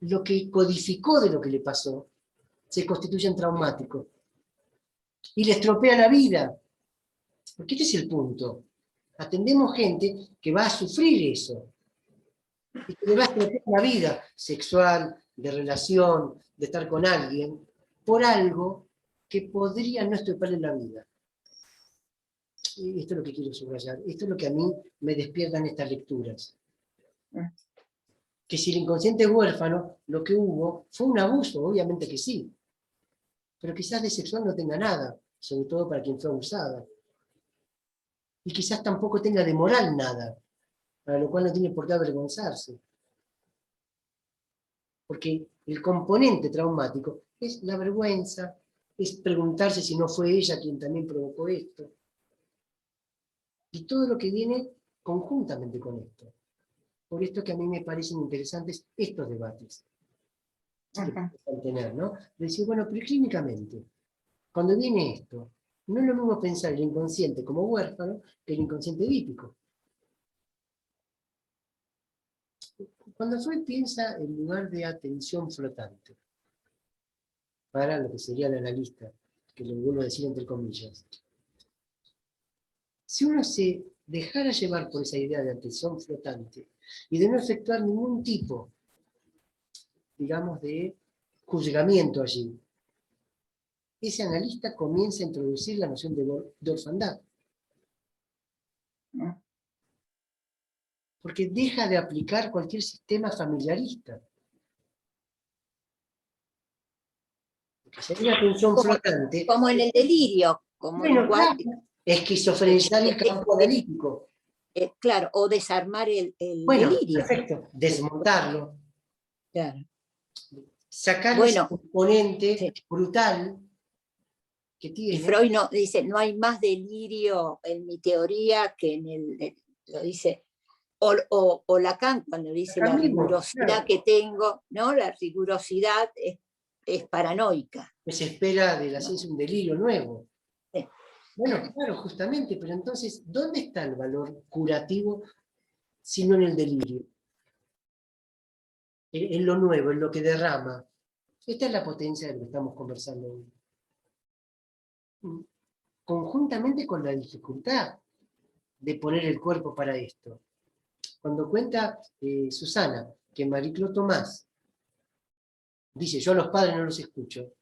lo que codificó de lo que le pasó, se constituye en traumático. Y le estropea la vida. Porque este es el punto. Atendemos gente que va a sufrir eso. Y que le va a estropear la vida sexual, de relación, de estar con alguien, por algo que podría no estropearle la vida. Y esto es lo que quiero subrayar. Esto es lo que a mí me despiertan estas lecturas. Que si el inconsciente es huérfano, lo que hubo fue un abuso, obviamente que sí. Pero quizás de sexual no tenga nada, sobre todo para quien fue abusada. Y quizás tampoco tenga de moral nada, para lo cual no tiene por qué avergonzarse. Porque el componente traumático es la vergüenza, es preguntarse si no fue ella quien también provocó esto. Y todo lo que viene conjuntamente con esto. Por esto que a mí me parecen interesantes estos debates. Que tener, ¿no? De decir, bueno, pero clínicamente, cuando viene esto, no es lo mismo pensar el inconsciente como huérfano que el inconsciente edípico. Cuando Freud piensa en lugar de atención flotante, para lo que sería el analista, que lo vuelvo a decir entre comillas, si uno se dejara llevar por esa idea de atención flotante y de no efectuar ningún tipo, digamos, de juzgamiento allí, ese analista comienza a introducir la noción de orfandad. Porque deja de aplicar cualquier sistema familiarista. Porque sería atención flotante. Como en el delirio, como Bueno, igual, claro, esquizofrenizar el campo analítico. claro, o desarmar el Bueno, delirio. perfecto, desmontarlo. Claro. Sacar Bueno, ese componente sí. brutal que Y tiene. Freud no, dice, no hay más delirio en mi teoría que en lo dice, o Lacan cuando dice Lacan la mismo, rigurosidad claro. que tengo, ¿no? La rigurosidad es paranoica. Se espera de la ciencia un delirio nuevo. Sí. Bueno, claro, justamente, pero entonces, ¿dónde está el valor curativo si no en el delirio? En lo nuevo, en lo que derrama. Esta es la potencia de lo que estamos conversando hoy. Conjuntamente con la dificultad de poner el cuerpo para esto. Cuando cuenta Susana que Marie-Claude Tomás dice, yo a los padres no los escucho,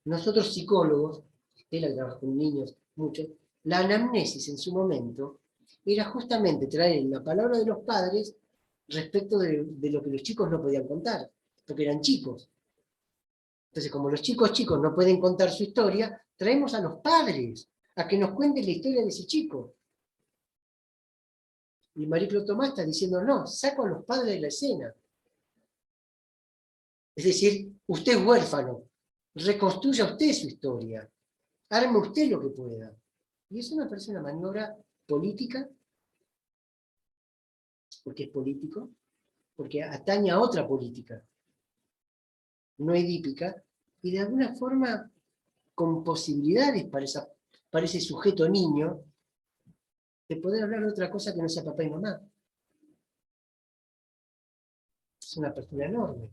nosotros psicólogos, Estela trabaja con niños mucho, la anamnesis en su momento era justamente traer la palabra de los padres respecto de lo que los chicos no podían contar, porque eran chicos. Entonces, como los chicos no pueden contar su historia, traemos a los padres a que nos cuenten la historia de ese chico. Y Marie-Claude Tomás está diciendo, no, saco a los padres de la escena. Es decir, usted es huérfano, reconstruya usted su historia, arme usted lo que pueda. Y eso me parece una maniobra política, porque es político, porque atañe a otra política, no edípica, y de alguna forma con posibilidades para ese sujeto niño de poder hablar de otra cosa que no sea papá y mamá. Es una apertura enorme.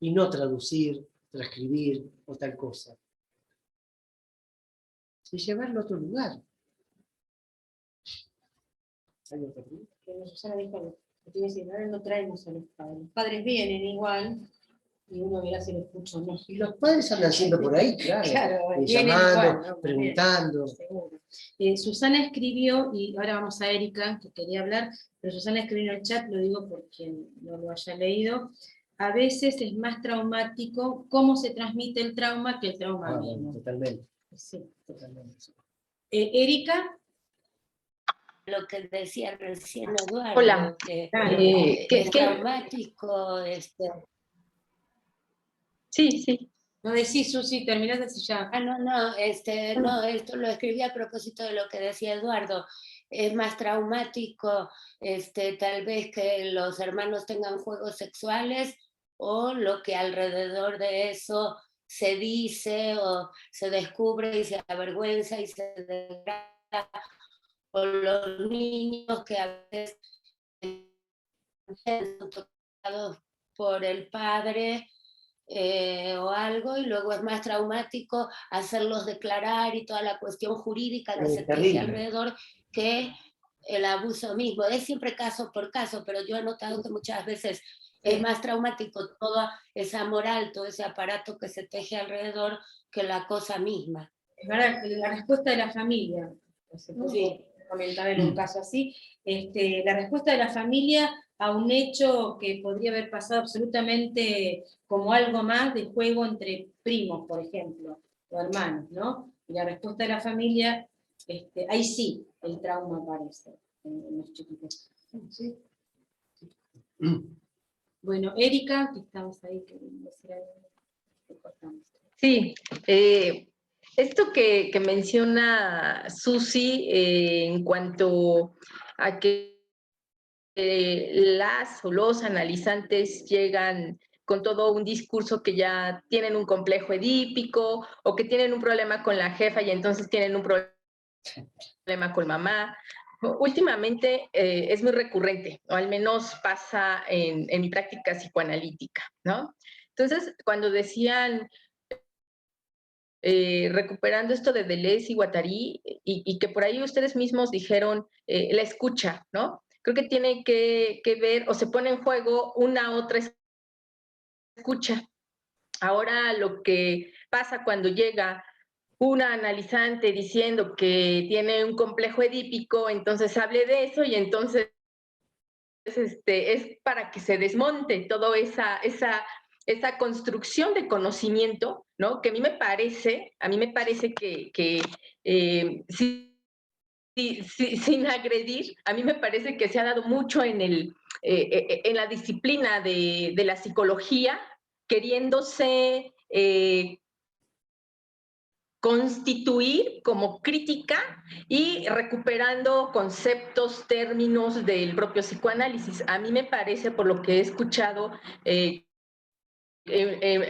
Y no traducir, transcribir o tal cosa. Y llevarlo a otro lugar. ¿Hay otra pregunta? Susana dijo, ahora no traemos a los padres. Los padres vienen igual, y uno verá si lo escucha o no. Y los padres andan siendo por ahí, claro. Claro, vienen llamando, igual, ¿no? preguntando. Seguro. Susana escribió, y ahora vamos a Erika, que quería hablar, pero Susana escribió en el chat, lo digo por quien no lo haya leído, a veces es más traumático cómo se transmite el trauma que el trauma mismo. Bueno, totalmente. Sí. Totalmente. Erika. Lo que decía recién Eduardo, Hola. que ¿Qué? es traumático. Sí, sí. No decís, Susi, terminás así ya. No, esto lo escribí a propósito de lo que decía Eduardo. Es más traumático, tal vez que los hermanos tengan juegos sexuales o lo que alrededor de eso se dice o se descubre y se avergüenza y se degrada, o los niños que a veces son tocados por el padre o algo, y luego es más traumático hacerlos declarar y toda la cuestión jurídica que se teje alrededor que el abuso mismo. Es siempre caso por caso, pero yo he notado que muchas veces es más traumático toda esa moral, todo ese aparato que se teje alrededor que la cosa misma. La respuesta de la familia, Sí. comentaba en un caso así, la respuesta de la familia a un hecho que podría haber pasado absolutamente como algo más de juego entre primos, por ejemplo, o hermanos, ¿no? Y la respuesta de la familia, ahí sí, el trauma aparece en los chiquitos. ¿Sí? Bueno, Erika, que estabas ahí, queriendo decir algo, te cortamos. Sí, esto que menciona Susi en cuanto a que las o los analizantes llegan con todo un discurso que ya tienen un complejo edípico o que tienen un problema con la jefa y entonces tienen un problema con mamá. Últimamente es muy recurrente, o al menos pasa en mi práctica psicoanalítica, ¿no? Entonces, cuando decían recuperando esto de Deleuze y Guattari, y que por ahí ustedes mismos dijeron la escucha, ¿no? Creo que tiene que ver o se pone en juego una otra escucha. Ahora lo que pasa cuando llega una analizante diciendo que tiene un complejo edípico, entonces hable de eso y entonces es para que se desmonte toda esa construcción de conocimiento, ¿no? Que a mí me parece que sin agredir, a mí me parece que se ha dado mucho en la disciplina de la psicología, queriéndose constituir como crítica y recuperando conceptos, términos del propio psicoanálisis. A mí me parece, por lo que he escuchado,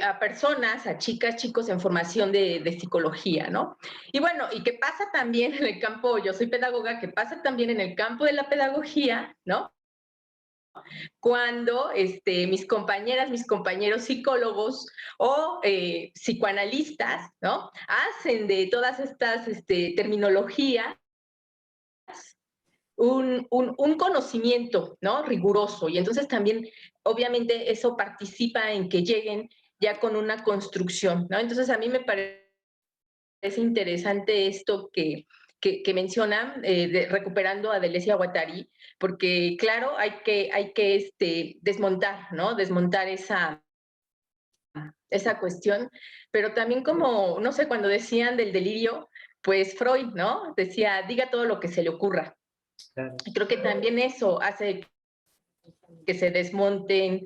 a personas, a chicas, chicos en formación de psicología, ¿no? Y bueno, y que pasa también en el campo, yo soy pedagoga, que pasa también en el campo de la pedagogía, ¿no? Cuando mis compañeras, mis compañeros psicólogos o psicoanalistas, ¿no? Hacen de todas estas terminologías un conocimiento, ¿no? Riguroso. Y entonces también, obviamente, eso participa en que lleguen ya con una construcción, ¿no? Entonces a mí me parece interesante esto que mencionan, recuperando a Deleuze y a Guattari, porque claro, hay que desmontar, ¿no? Desmontar esa cuestión, pero también como, no sé, cuando decían del delirio, pues Freud, ¿no? Decía, diga todo lo que se le ocurra. Claro. Creo que también eso hace que se desmonten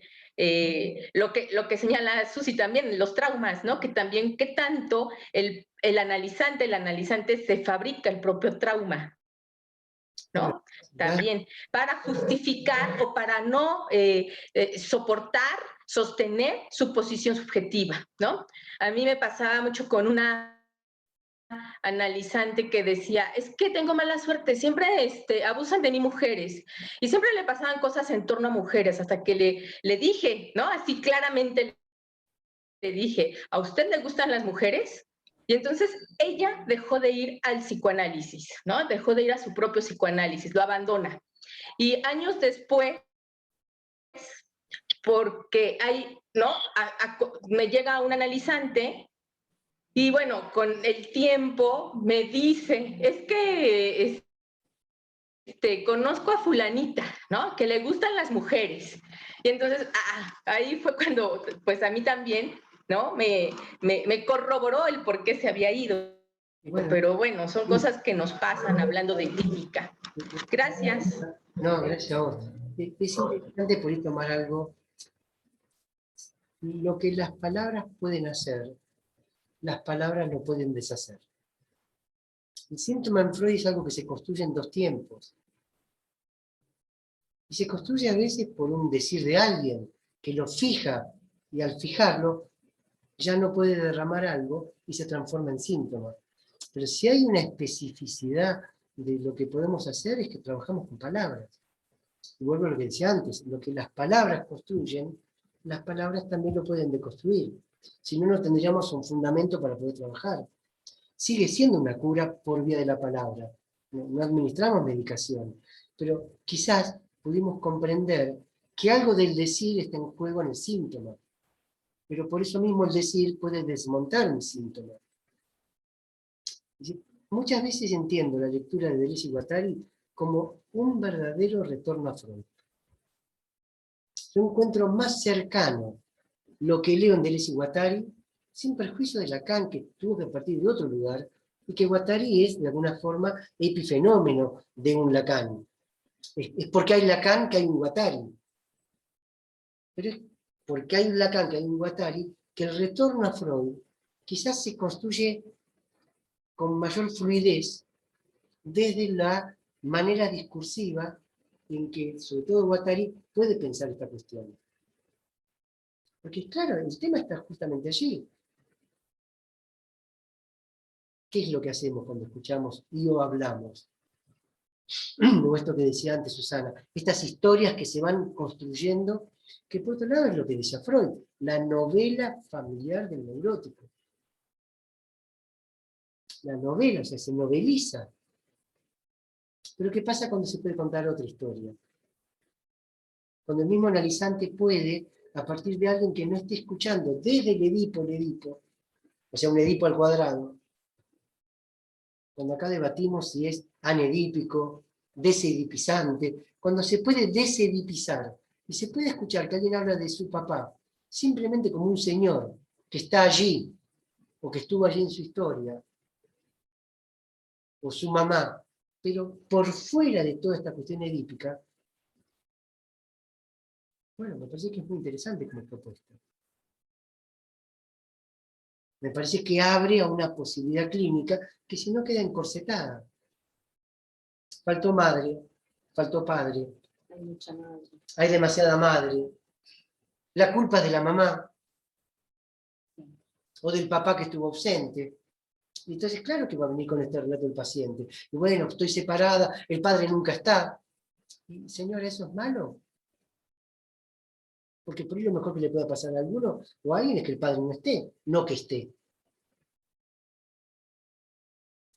lo que señala Susi también, los traumas, ¿no? Que también, ¿qué tanto el analizante se fabrica el propio trauma, ¿no? También, para justificar o para no soportar, sostener su posición subjetiva, ¿no? A mí me pasaba mucho con una analizante que decía, es que tengo mala suerte, siempre abusan de mí mujeres, y siempre le pasaban cosas en torno a mujeres, hasta que le dije, ¿no? Así claramente le dije, ¿a usted le gustan las mujeres? Y entonces ella dejó de ir al psicoanálisis, ¿no? Dejó de ir a su propio psicoanálisis, lo abandona. Y años después, porque hay, ¿no? Me llega un analizante y bueno, con el tiempo me dice, es que conozco a fulanita, ¿no? Que le gustan las mujeres. Y entonces, ahí fue cuando, pues a mí también, ¿no? Me corroboró el por qué se había ido. Bueno, pero bueno, son cosas que nos pasan hablando de clínica. Gracias. No, gracias a vos. Es importante por ahí tomar algo. Lo que las palabras pueden hacer las palabras lo pueden deshacer. El síntoma en Freud es algo que se construye en dos tiempos. Y se construye a veces por un decir de alguien que lo fija, y al fijarlo ya no puede derramar algo y se transforma en síntoma. Pero si hay una especificidad de lo que podemos hacer es que trabajamos con palabras. Y vuelvo a lo que decía antes, lo que las palabras construyen, las palabras también lo pueden deconstruir. Si no, no tendríamos un fundamento para poder trabajar. Sigue siendo una cura por vía de la palabra. No administramos medicación, pero quizás pudimos comprender que algo del decir está en juego en el síntoma. Pero por eso mismo el decir puede desmontar un síntoma. Muchas veces entiendo la lectura de Deleuze y Guattari como un verdadero retorno a Freud. Yo encuentro más cercano lo que leo en Deleuze y Guattari, sin perjuicio de Lacan, que tuvo que partir de otro lugar, y que Guattari es, de alguna forma, epifenómeno de un Lacan. Es porque hay Lacan que hay un Guattari. Pero es porque hay un Lacan que hay un Guattari, que el retorno a Freud quizás se construye con mayor fluidez desde la manera discursiva en que, sobre todo Guattari, puede pensar esta cuestión. Porque claro, el tema está justamente allí. ¿Qué es lo que hacemos cuando escuchamos y o hablamos? O esto que decía antes Susana, estas historias que se van construyendo, que por otro lado es lo que decía Freud, la novela familiar del neurótico. La novela, o sea, se noveliza. Pero ¿qué pasa cuando se puede contar otra historia? Cuando el mismo analizante puede, a partir de alguien que no esté escuchando desde el Edipo, o sea, un Edipo al cuadrado, cuando acá debatimos si es anedípico, desedipizante, cuando se puede desedipizar y se puede escuchar que alguien habla de su papá simplemente como un señor que está allí o que estuvo allí en su historia, o su mamá, pero por fuera de toda esta cuestión edípica, bueno, me parece que es muy interesante como propuesta. Me parece que abre a una posibilidad clínica que si no queda encorsetada. Faltó madre, faltó padre, Hay mucha madre. hay demasiada madre. La culpa es de la mamá o del papá que estuvo ausente. Y entonces, claro que va a venir con este relato el paciente. Y bueno, estoy separada, el padre nunca está. Y, señor, ¿eso es malo? Porque por ahí lo mejor que le pueda pasar a alguno o a alguien es que el padre no esté, no que esté.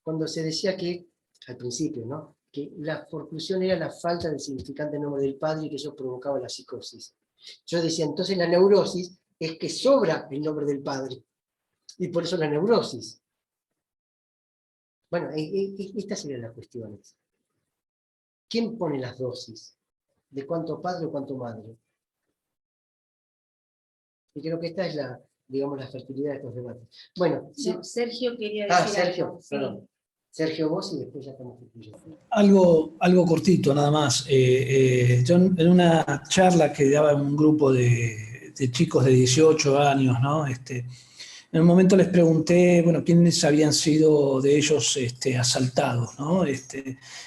Cuando se decía que, al principio, ¿no?, que la forclusión era la falta del significante nombre del padre y que eso provocaba la psicosis. Yo decía, entonces la neurosis es que sobra el nombre del padre. Y por eso la neurosis. Bueno, estas serían las cuestiones. ¿Quién pone las dosis? ¿De cuánto padre o cuánto madre? Y creo que esta es la, digamos, la fertilidad de estos debates. Bueno, No, Sergio quería decir Sergio, algo. Sí. perdón. Sergio, vos y después ya estamos concluyendo. Algo cortito, nada más. Yo en una charla que daba un grupo de chicos de 18 años, ¿no? En un momento les pregunté, bueno, quiénes habían sido de ellos asaltados, ¿no?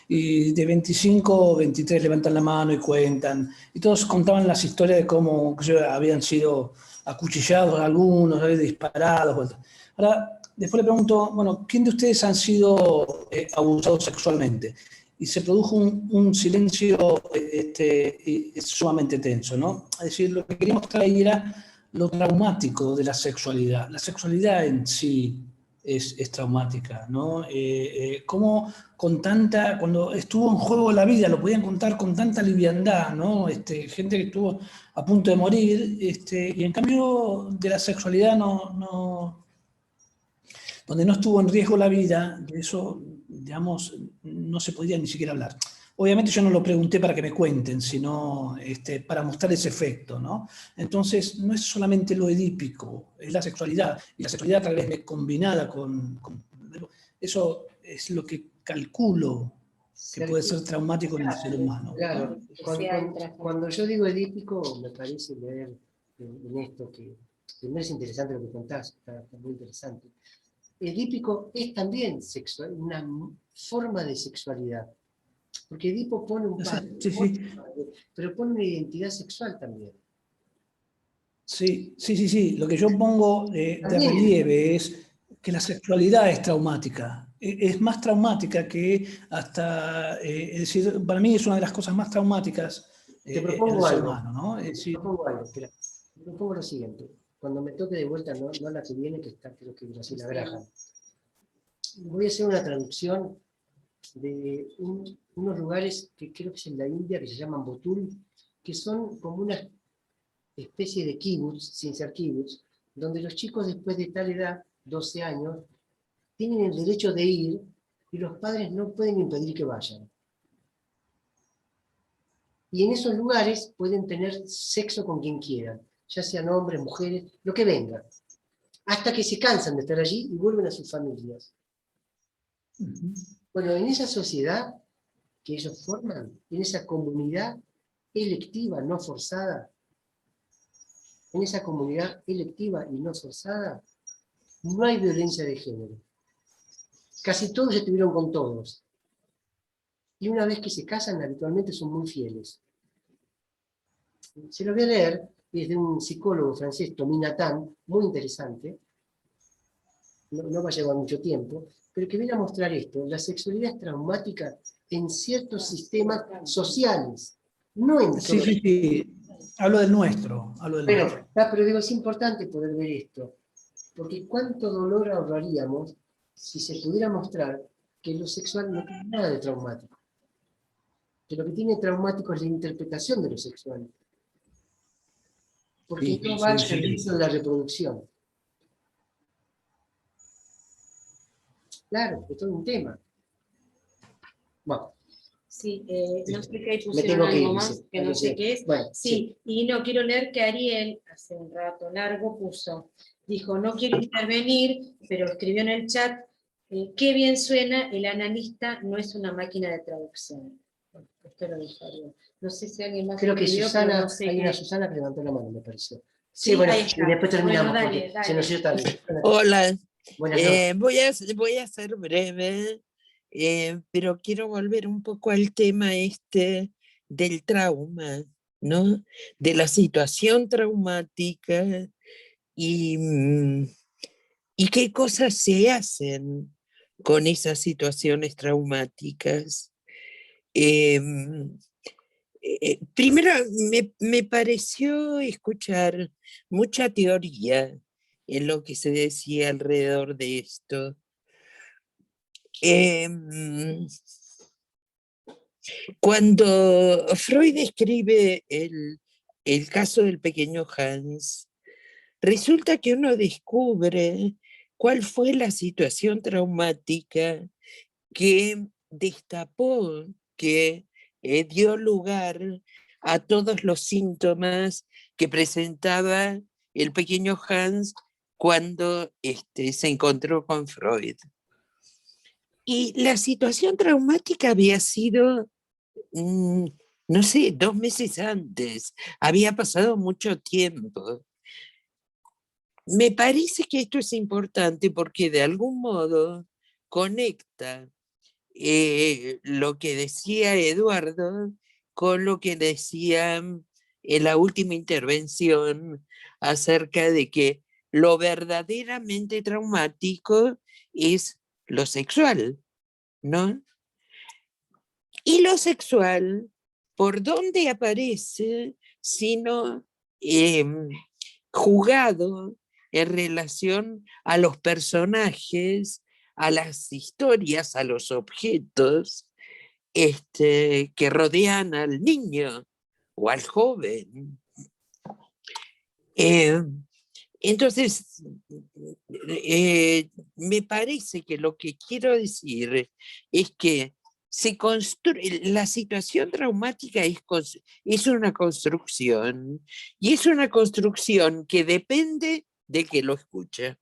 Y de 25, 23 levantan la mano y cuentan. Y todos contaban las historias de cómo habían sido acuchillados algunos, disparados. Ahora, después le pregunto, bueno, ¿quién de ustedes han sido abusados sexualmente? Y se produjo un silencio sumamente tenso, ¿no? Es decir, lo que queríamos mostrar ahí era lo traumático de la sexualidad. La sexualidad en sí es traumática, ¿no? Cómo cuando estuvo en juego la vida, lo podían contar con tanta liviandad, ¿no? Gente que estuvo a punto de morir, y en cambio de la sexualidad donde no estuvo en riesgo la vida, de eso, digamos, no se podía ni siquiera hablar. Obviamente yo no lo pregunté para que me cuenten, sino para mostrar ese efecto, ¿no? Entonces, no es solamente lo edípico, es la sexualidad, y la sexualidad tal vez combinada con eso es lo que calculo que puede ser traumático en el ser humano. Claro, cuando yo digo edípico, me parece leer en esto que Primero es interesante lo que contás, está muy interesante. Edípico es también sexual, una forma de sexualidad. Porque Edipo pone un padre, Sí, sí. pero pone una identidad sexual también. Sí. Lo que yo pongo de También. relieve es que la sexualidad es traumática. Es más traumática que hasta, es decir, para mí es una de las cosas más traumáticas Te en propongo el ser algo. humano, ¿no? Es Te decir, propongo algo, espera. Te propongo lo siguiente. Cuando me toque de vuelta, no la que viene, que está creo que Graciela Graham, voy a hacer una traducción de unos lugares que creo que es en la India, que se llaman Botul, que son como una especie de kibbutz, sin ser kibbutz, donde los chicos después de tal edad, 12 años, tienen el derecho de ir y los padres no pueden impedir que vayan. Y en esos lugares pueden tener sexo con quien quieran, ya sean hombres, mujeres, lo que venga, hasta que se cansan de estar allí y vuelven a sus familias. Bueno, en esa sociedad que ellos forman, en esa comunidad electiva, no forzada, en esa comunidad electiva y no forzada, no hay violencia de género. Casi todos estuvieron con todos. Y una vez que se casan, habitualmente son muy fieles. Se lo voy a leer, es de un psicólogo francés, Tommy Nathan, muy interesante. No va a llevar mucho tiempo, pero que viene a mostrar esto. La sexualidad es traumática en ciertos sistemas sociales, no en todos. sí. Hablo del nuestro. Bueno, pero digo, es importante poder ver esto, porque cuánto dolor ahorraríamos si se pudiera mostrar que lo sexual no tiene nada de traumático. Que lo que tiene traumático es la interpretación de lo sexual. Porque no va al servicio de la reproducción. Claro, es todo un tema. Bueno. Sí, no sé qué ahí Me pusieron tengo que algo ir, más, dice. que no sé qué es. Bueno, Sí, y no, quiero leer que Ariel, hace un rato largo, dijo, no quiero intervenir, pero escribió en el chat, qué bien suena, el analista no es una máquina de traducción. Bueno, esto lo dijo Ariel. No sé si alguien más creo que escribió, Susana, pero no sé hay qué. una Susana que levantó la mano, me pareció. Sí, bueno, ahí y está. después terminamos, Bueno, porque se nos dio tarde. Hola, Buenas noches. voy a ser breve, pero quiero volver un poco al tema este del trauma, ¿no? De la situación traumática y, y qué cosas se hacen con esas situaciones traumáticas. Primero, me pareció escuchar mucha teoría en lo que se decía alrededor de esto. Cuando Freud escribe el caso del pequeño Hans, resulta que uno descubre cuál fue la situación traumática que destapó, que dio lugar a todos los síntomas que presentaba el pequeño Hans cuando se encontró con Freud. Y la situación traumática había sido, no sé, 2 meses antes, había pasado mucho tiempo. Me parece que esto es importante porque de algún modo conecta lo que decía Eduardo con lo que decía en la última intervención acerca de que lo verdaderamente traumático es lo sexual, ¿no? Y lo sexual, ¿por dónde aparece sino jugado en relación a los personajes, a las historias, a los objetos que rodean al niño o al joven? Entonces, me parece que lo que quiero decir es que la situación traumática es una construcción, y es una construcción que depende de que lo escucha.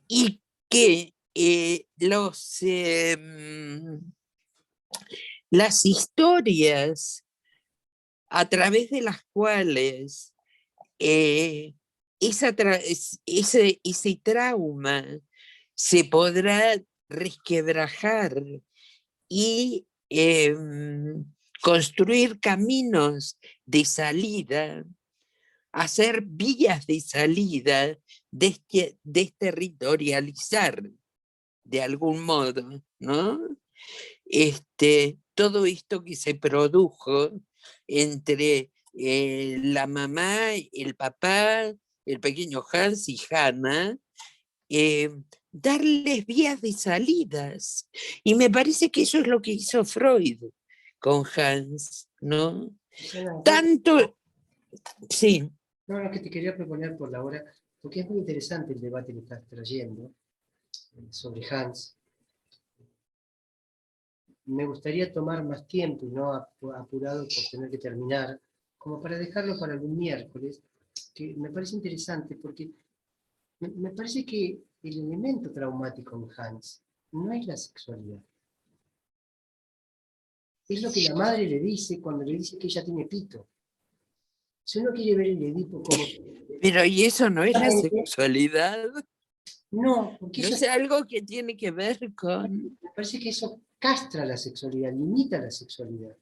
Y que las historias a través de las cuales ese trauma se podrá resquebrajar y construir caminos de salida, hacer vías de salida, desterritorializar de algún modo, ¿no? Todo esto que se produjo entre la mamá, el papá, el pequeño Hans y Hannah, darles vías de salidas. Y me parece que eso es lo que hizo Freud con Hans, ¿no? Tanto, sí. No, lo que te quería proponer por la hora, porque es muy interesante el debate que estás trayendo sobre Hans. Me gustaría tomar más tiempo y no apurado por tener que terminar, como para dejarlo para algún miércoles, que me parece interesante porque me parece que el elemento traumático en Hans no es la sexualidad. Es lo que la madre le dice cuando le dice que ella tiene pito. Si uno quiere ver el Edipo como... Pero ¿y eso no es la sexualidad? No, porque no eso es algo que tiene que ver con... Me parece que eso castra la sexualidad, limita la sexualidad.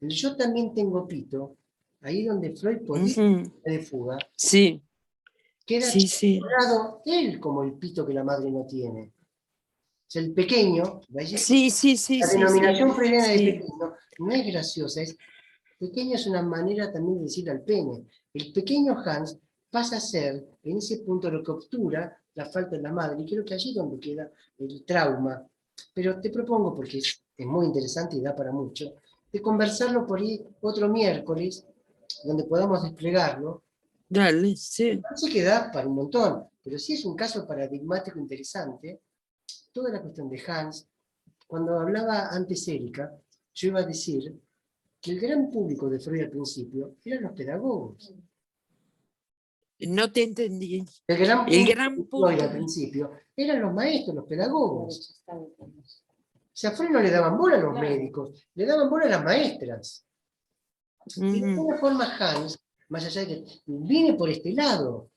Yo también tengo pito, ahí donde Freud podía de fuga, sí. queda explorado él como el pito que la madre no tiene. O sea, el pequeño, la denominación freudiana de pequeño no es graciosa, pequeño es una manera también de decir al pene. El pequeño Hans pasa a ser, en ese punto, lo que obtura la falta de la madre, y creo que allí es donde queda el trauma. Pero te propongo, porque es muy interesante y da para mucho, de conversarlo por ahí otro miércoles, donde podamos desplegarlo. Dale, sí. Parece que da para un montón, pero sí es un caso paradigmático interesante, toda la cuestión de Hans. Cuando hablaba antes Erika, yo iba a decir que el gran público de Freud al principio eran los pedagogos. No te entendí. El gran público al principio eran los maestros, los pedagogos. O sea, a Freud no le daban bola a los médicos, le daban bola a las maestras. Y de alguna forma Hans, más allá de que viene por este lado,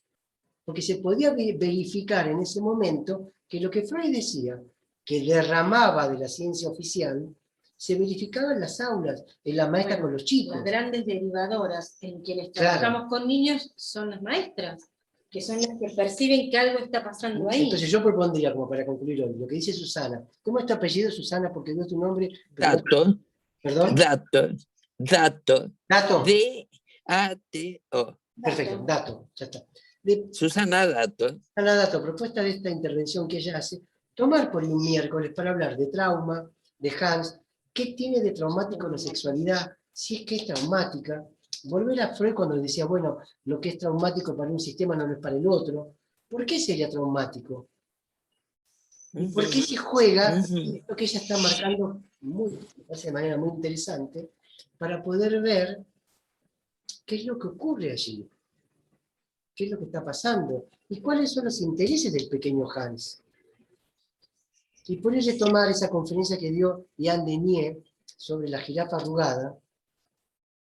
porque se podía verificar en ese momento que lo que Freud decía, que derramaba de la ciencia oficial, se verificaba en las aulas, en la maestra con los chicos. Las grandes derivadoras en quienes trabajamos con niños son las maestras, que son las que perciben que algo está pasando ahí. Entonces yo propondría, como para concluir hoy, lo que dice Susana. ¿Cómo es tu apellido, Susana? Porque no es tu nombre. Dato. ¿Perdón? Dato. Dato. D-A-T-O. Perfecto, Dato, ya está. Susana Dato. Susana Dato, propuesta de esta intervención que ella hace, tomar por un miércoles para hablar de trauma, de Hans, qué tiene de traumático la sexualidad, si es que es traumática, volver a Freud cuando decía, bueno, lo que es traumático para un sistema no lo es para el otro. ¿Por qué sería traumático? ¿Y por qué se juega esto que ella está marcando de manera muy interesante para poder ver qué es lo que ocurre allí? ¿Qué es lo que está pasando? ¿Y cuáles son los intereses del pequeño Hans? Y por ello tomar esa conferencia que dio Ian Denier sobre la jirafa arrugada,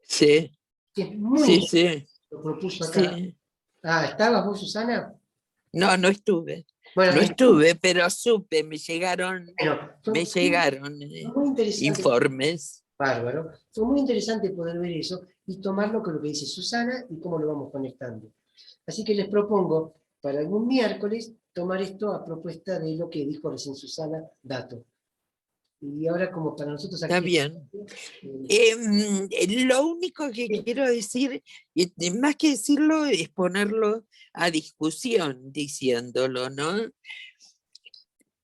sí. que es muy lo propuso acá. Sí. Ah, ¿estabas vos, Susana? No, no estuve. Bueno, no estuve, pero supe, me llegaron muy informes. Bárbaro. Fue muy interesante poder ver eso y tomarlo con lo que dice Susana y cómo lo vamos conectando. Así que les propongo para algún miércoles tomar esto a propuesta de lo que dijo recién Susana, Dato. Y ahora como para nosotros aquí... Está bien. Lo único que quiero decir, más que decirlo, es ponerlo a discusión, diciéndolo, ¿no?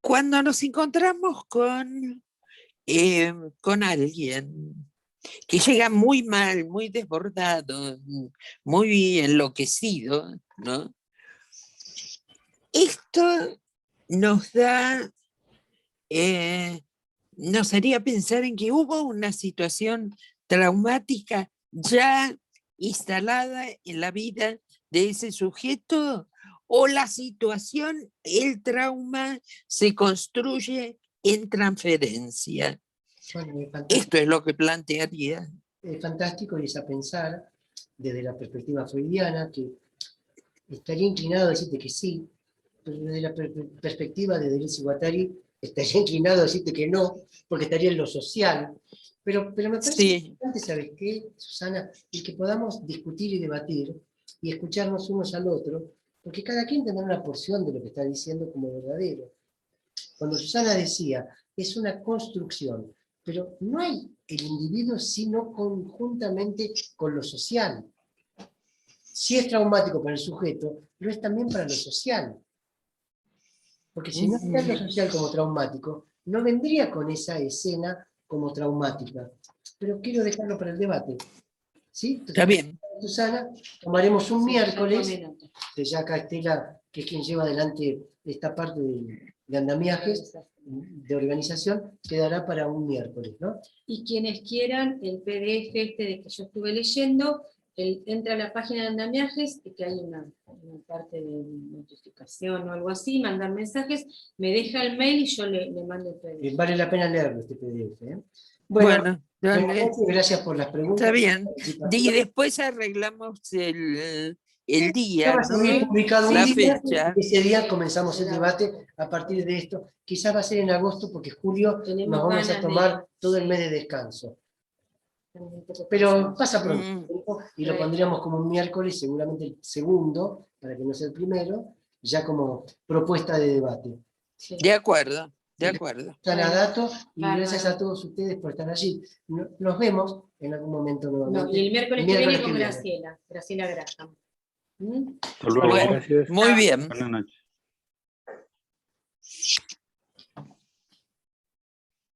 Cuando nos encontramos con alguien que llega muy mal, muy desbordado, muy enloquecido, ¿no? Esto nos da, nos haría pensar en que hubo una situación traumática ya instalada en la vida de ese sujeto, o la situación, el trauma, se construye en transferencia. Bueno, esto es lo que plantearía. Es fantástico y es a pensar desde la perspectiva freudiana que estaría inclinado a decirte que sí, pero desde la perspectiva de Deleuze y Guattari, estaría inclinado a decirte que no, porque estaría en lo social. Pero me parece Sí. importante, ¿sabes qué, Susana? El que podamos discutir y debatir y escucharnos unos al otro, porque cada quien tendrá una porción de lo que está diciendo como verdadero. Cuando Susana decía, es una construcción, pero no hay el individuo sino conjuntamente con lo social. Si es traumático para el sujeto, lo es también para lo social. Porque si no está en lo social como traumático, no vendría con esa escena como traumática. Pero quiero dejarlo para el debate. ¿Sí? Entonces, Está bien. Susana, tomaremos un miércoles, Yo tomé nota. que ya acá Estela, que es quien lleva adelante esta parte de andamiajes, de organización, quedará para un miércoles, ¿no? Y quienes quieran el PDF de que yo estuve leyendo, entra a la página de andamiajes, y que hay una parte de notificación o algo así, mandar mensajes, me deja el mail y yo le mando el PDF. Vale la pena leerlo este PDF. Bueno, Buenas dale. noches, gracias por las preguntas. Está bien. participación. Y después arreglamos el Ya día, va a ser ¿no? publicado un La día, fecha. y ese día comenzamos el debate a partir de esto. Quizás va a ser en agosto, porque julio Tenemos nos vamos a ganas tomar todo el sí. mes de descanso. Pero pasa pronto Mm. el tiempo, y lo pondríamos como un miércoles, seguramente el segundo, para que no sea el primero, ya como propuesta de debate. Sí. De acuerdo, de acuerdo. Susana Dato, y Bárbaro. gracias a todos ustedes por estar allí. Nos vemos en algún momento nuevamente. No, y el miércoles que viene con viene. Graciela Graham. ¿Mm? Hasta luego, Bueno, gracias. muy bien. Buenas noches.